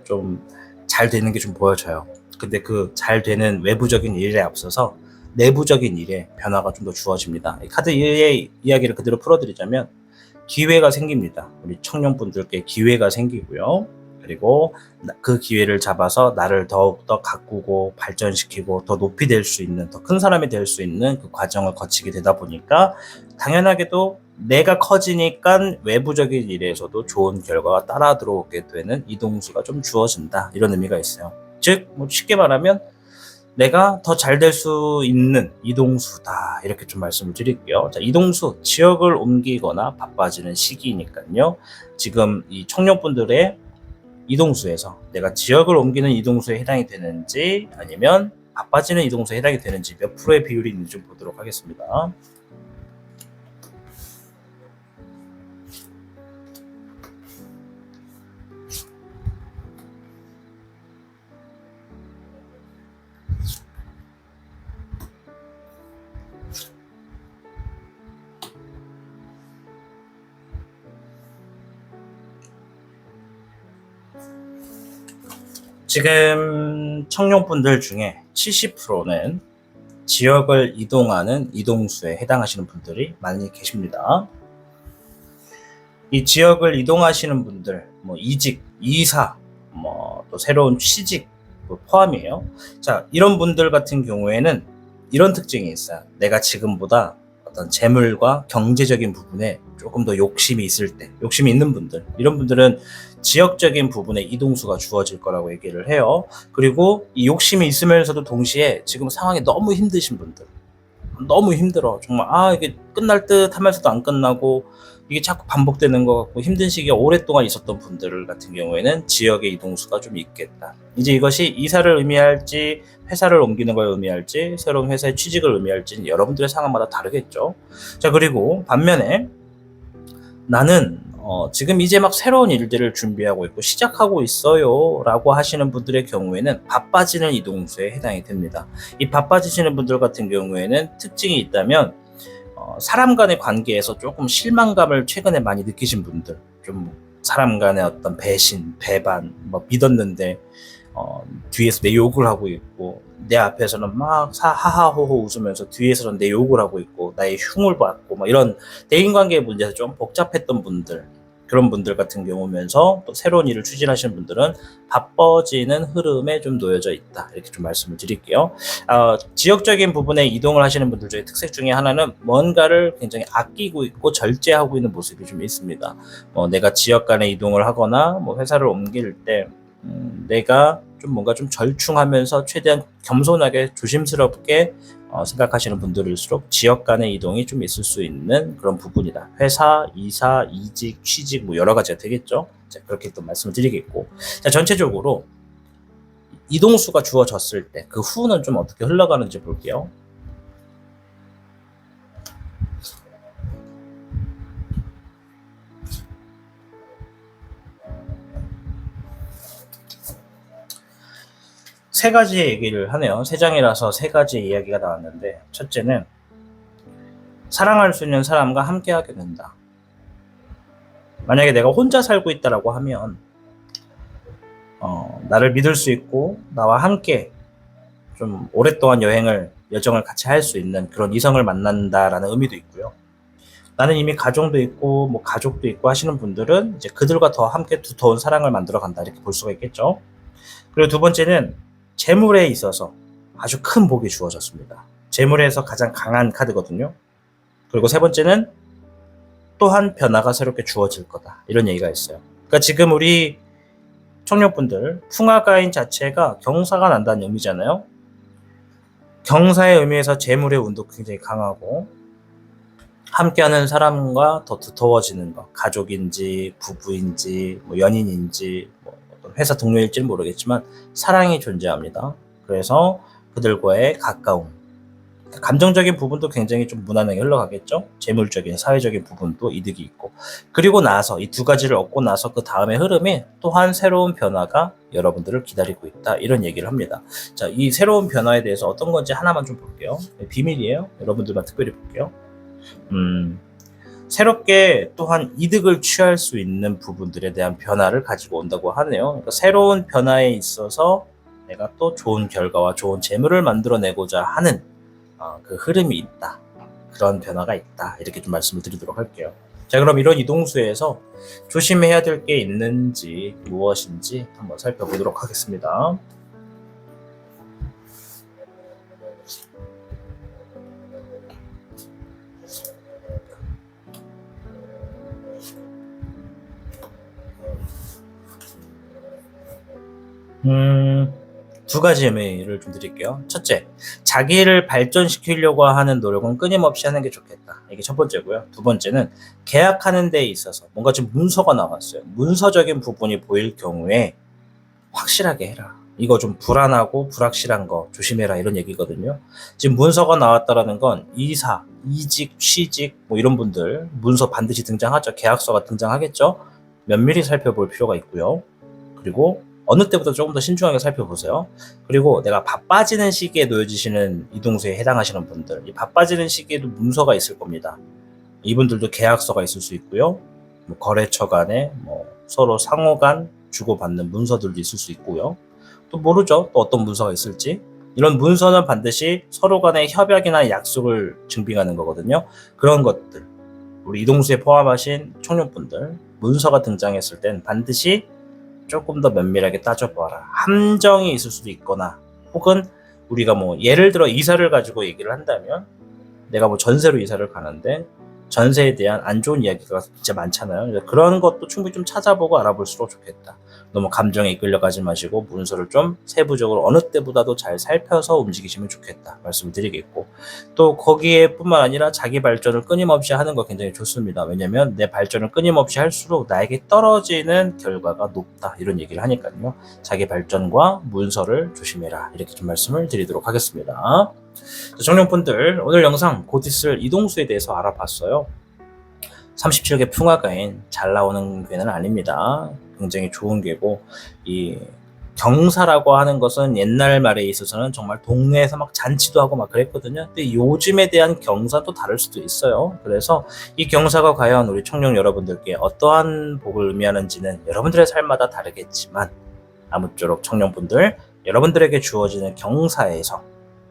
좀 잘 되는 게 좀 보여져요. 근데 그 잘 되는 외부적인 일에 앞서서 내부적인 일에 변화가 좀 더 주어집니다. 이 카드 1의 이야기를 그대로 풀어드리자면 기회가 생깁니다. 우리 청년분들께 기회가 생기고요. 그리고 그 기회를 잡아서 나를 더욱더 가꾸고 발전시키고 더 높이 될 수 있는, 더 큰 사람이 될 수 있는 그 과정을 거치게 되다 보니까 당연하게도 내가 커지니까 외부적인 일에서도 좋은 결과가 따라 들어오게 되는 이동수가 좀 주어진다. 이런 의미가 있어요. 즉, 뭐 쉽게 말하면 내가 더 잘 될 수 있는 이동수다. 이렇게 좀 말씀을 드릴게요. 자, 이동수, 지역을 옮기거나 바빠지는 시기니까요. 지금 이 청년분들의 이동수에서 내가 지역을 옮기는 이동수에 해당이 되는지 아니면 바빠지는 이동수에 해당이 되는지 몇 프로의 비율이 있는지 좀 보도록 하겠습니다. 지금 청년분들 중에 70%는 지역을 이동하는 이동수에 해당하시는 분들이 많이 계십니다. 이 지역을 이동하시는 분들, 뭐 이직, 이사, 뭐 또 새로운 취직 포함이에요. 자, 이런 분들 같은 경우에는 이런 특징이 있어요. 내가 지금보다 어떤 재물과 경제적인 부분에 조금 더 욕심이 있을 때, 욕심이 있는 분들, 이런 분들은 지역적인 부분에 이동수가 주어질 거라고 얘기를 해요. 그리고 이 욕심이 있으면서도 동시에 지금 상황이 너무 힘드신 분들, 너무 힘들어. 정말 이게 끝날 듯 하면서도 안 끝나고 이게 자꾸 반복되는 것 같고 힘든 시기가 오랫동안 있었던 분들 같은 경우에는 지역의 이동수가 좀 있겠다. 이제 이것이 이사를 의미할지 회사를 옮기는 걸 의미할지 새로운 회사에 취직을 의미할지는 여러분들의 상황마다 다르겠죠. 자, 그리고 반면에 나는 지금 이제 막 새로운 일들을 준비하고 있고 시작하고 있어요 라고 하시는 분들의 경우에는 바빠지는 이동수에 해당이 됩니다. 이 바빠지시는 분들 같은 경우에는 특징이 있다면 사람 간의 관계에서 조금 실망감을 최근에 많이 느끼신 분들, 좀 사람 간의 어떤 배신, 배반, 뭐 믿었는데 뒤에서 내 욕을 하고 있고 내 앞에서는 막 하하호호 웃으면서 뒤에서는 내 욕을 하고 있고 나의 흉을 받고 막 이런 대인관계 문제에서 좀 복잡했던 분들, 그런 분들 같은 경우면서 또 새로운 일을 추진하시는 분들은 바빠지는 흐름에 좀 놓여져 있다. 이렇게 좀 말씀을 드릴게요. 지역적인 부분에 이동을 하시는 분들 중에 특색 중에 하나는 뭔가를 굉장히 아끼고 있고 절제하고 있는 모습이 좀 있습니다. 내가 지역 간에 이동을 하거나 뭐 회사를 옮길 때 내가 좀 뭔가 좀 절충하면서 최대한 겸손하게 조심스럽게 생각하시는 분들일수록 지역 간의 이동이 좀 있을 수 있는 그런 부분이다. 회사, 이사, 이직, 취직 뭐 여러 가지가 되겠죠. 자, 그렇게 또 말씀을 드리겠고, 자, 전체적으로 이동수가 주어졌을 때 그 후는 좀 어떻게 흘러가는지 볼게요. 세 가지 얘기를 하네요. 세 장이라서 세 가지 이야기가 나왔는데, 첫째는 사랑할 수 있는 사람과 함께 하게 된다. 만약에 내가 혼자 살고 있다라고 하면 나를 믿을 수 있고 나와 함께 좀 오랫동안 여정을 같이 할 수 있는 그런 이성을 만난다라는 의미도 있고요. 나는 이미 가정도 있고 뭐 가족도 있고 하시는 분들은 이제 그들과 더 함께 두터운 사랑을 만들어 간다, 이렇게 볼 수가 있겠죠. 그리고 두 번째는 재물에 있어서 아주 큰 복이 주어졌습니다. 재물에서 가장 강한 카드거든요. 그리고 세 번째는 또한 변화가 새롭게 주어질 거다, 이런 얘기가 있어요. 그러니까 지금 우리 청년분들 풍화가인 자체가 경사가 난다는 의미잖아요. 경사의 의미에서 재물의 운도 굉장히 강하고, 함께하는 사람과 더 두터워지는 것, 가족인지 부부인지 뭐 연인인지 뭐 어떤 회사 동료일지는 모르겠지만 사랑이 존재합니다. 그래서 그들과의 가까움, 감정적인 부분도 굉장히 좀 무난하게 흘러가겠죠. 재물적인 사회적인 부분도 이득이 있고, 그리고 나서 이 두 가지를 얻고 나서 그 다음의 흐름이 또한 새로운 변화가 여러분들을 기다리고 있다, 이런 얘기를 합니다. 자, 이 새로운 변화에 대해서 어떤 건지 하나만 좀 볼게요. 비밀이에요. 여러분들만 특별히 볼게요. 새롭게 또한 이득을 취할 수 있는 부분들에 대한 변화를 가지고 온다고 하네요. 그러니까 새로운 변화에 있어서 내가 또 좋은 결과와 좋은 재물을 만들어내고자 하는 그 흐름이 있다. 그런 변화가 있다. 이렇게 좀 말씀을 드리도록 할게요. 자, 그럼 이런 이동수에서 조심해야 될 게 있는지 무엇인지 한번 살펴보도록 하겠습니다. 두 가지 의미를 좀 드릴게요. 첫째, 자기를 발전시키려고 하는 노력은 끊임없이 하는 게 좋겠다. 이게 첫 번째고요. 두 번째는 계약하는 데 있어서 뭔가 지금 문서가 나왔어요. 문서적인 부분이 보일 경우에 확실하게 해라. 이거 좀 불안하고 불확실한 거 조심해라, 이런 얘기거든요. 지금 문서가 나왔다라는 건 이사, 이직, 취직 뭐 이런 분들 문서 반드시 등장하죠. 계약서가 등장하겠죠. 면밀히 살펴볼 필요가 있고요. 그리고 어느 때보다 조금 더 신중하게 살펴보세요. 그리고 내가 바빠지는 시기에 놓여지시는 이동수에 해당하시는 분들, 이 바빠지는 시기에도 문서가 있을 겁니다. 이분들도 계약서가 있을 수 있고요. 뭐 거래처 간에 뭐 서로 상호 간 주고받는 문서들도 있을 수 있고요. 또 모르죠. 또 어떤 문서가 있을지. 이런 문서는 반드시 서로 간의 협약이나 약속을 증빙하는 거거든요. 그런 것들, 우리 이동수에 포함하신 청년분들, 문서가 등장했을 땐 반드시 조금 더 면밀하게 따져봐라. 함정이 있을 수도 있거나, 혹은 우리가 뭐 예를 들어 이사를 가지고 얘기를 한다면, 내가 뭐 전세로 이사를 가는데 전세에 대한 안 좋은 이야기가 진짜 많잖아요. 그런 것도 충분히 좀 찾아보고 알아볼수록 좋겠다. 너무 감정에 이끌려가지 마시고 문서를 좀 세부적으로 어느 때보다도 잘 살펴서 움직이시면 좋겠다 말씀을 드리겠고, 또 거기에 뿐만 아니라 자기 발전을 끊임없이 하는 거 굉장히 좋습니다. 왜냐면 내 발전을 끊임없이 할수록 나에게 떨어지는 결과가 높다, 이런 얘기를 하니까요. 자기 발전과 문서를 조심해라, 이렇게 좀 말씀을 드리도록 하겠습니다. 청년분들, 오늘 영상 곧 있을 이동수에 대해서 알아봤어요. 37개 풍화가인 잘 나오는 괴는 아닙니다. 굉장히 좋은 괴고, 이 경사라고 하는 것은 옛날 말에 있어서는 정말 동네에서 막 잔치도 하고 막 그랬거든요. 근데 요즘에 대한 경사도 다를 수도 있어요. 그래서 이 경사가 과연 우리 청년 여러분들께 어떠한 복을 의미하는지는 여러분들의 삶마다 다르겠지만, 아무쪼록 청년분들, 여러분들에게 주어지는 경사에서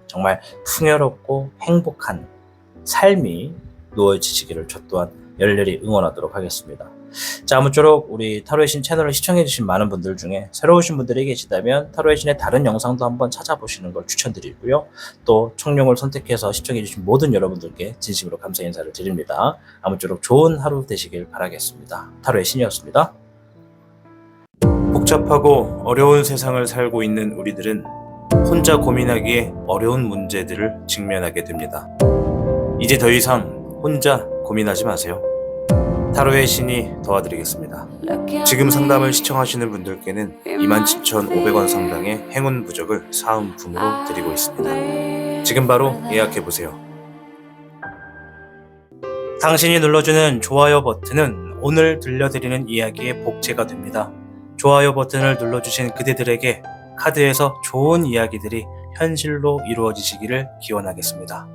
정말 풍요롭고 행복한 삶이 놓여지시기를 저 또한 열렬히 응원하도록 하겠습니다. 자, 아무쪼록 우리 타로의 신 채널을 시청해주신 많은 분들 중에 새로 오신 분들이 계시다면 타로의 신의 다른 영상도 한번 찾아보시는 걸 추천드리고요. 또 청룡을 선택해서 시청해주신 모든 여러분들께 진심으로 감사 인사를 드립니다. 아무쪼록 좋은 하루 되시길 바라겠습니다. 타로의 신이었습니다. 복잡하고 어려운 세상을 살고 있는 우리들은 혼자 고민하기에 어려운 문제들을 직면하게 됩니다. 이제 더 이상 혼자 고민하지 마세요. 타로의 신이 도와드리겠습니다. 지금 상담을 시청하시는 분들께는 27,500원 상당의 행운 부적을 사은품으로 드리고 있습니다. 지금 바로 예약해보세요. 당신이 눌러주는 좋아요 버튼은 오늘 들려드리는 이야기의 복제가 됩니다. 좋아요 버튼을 눌러주신 그대들에게 카드에서 좋은 이야기들이 현실로 이루어지시기를 기원하겠습니다.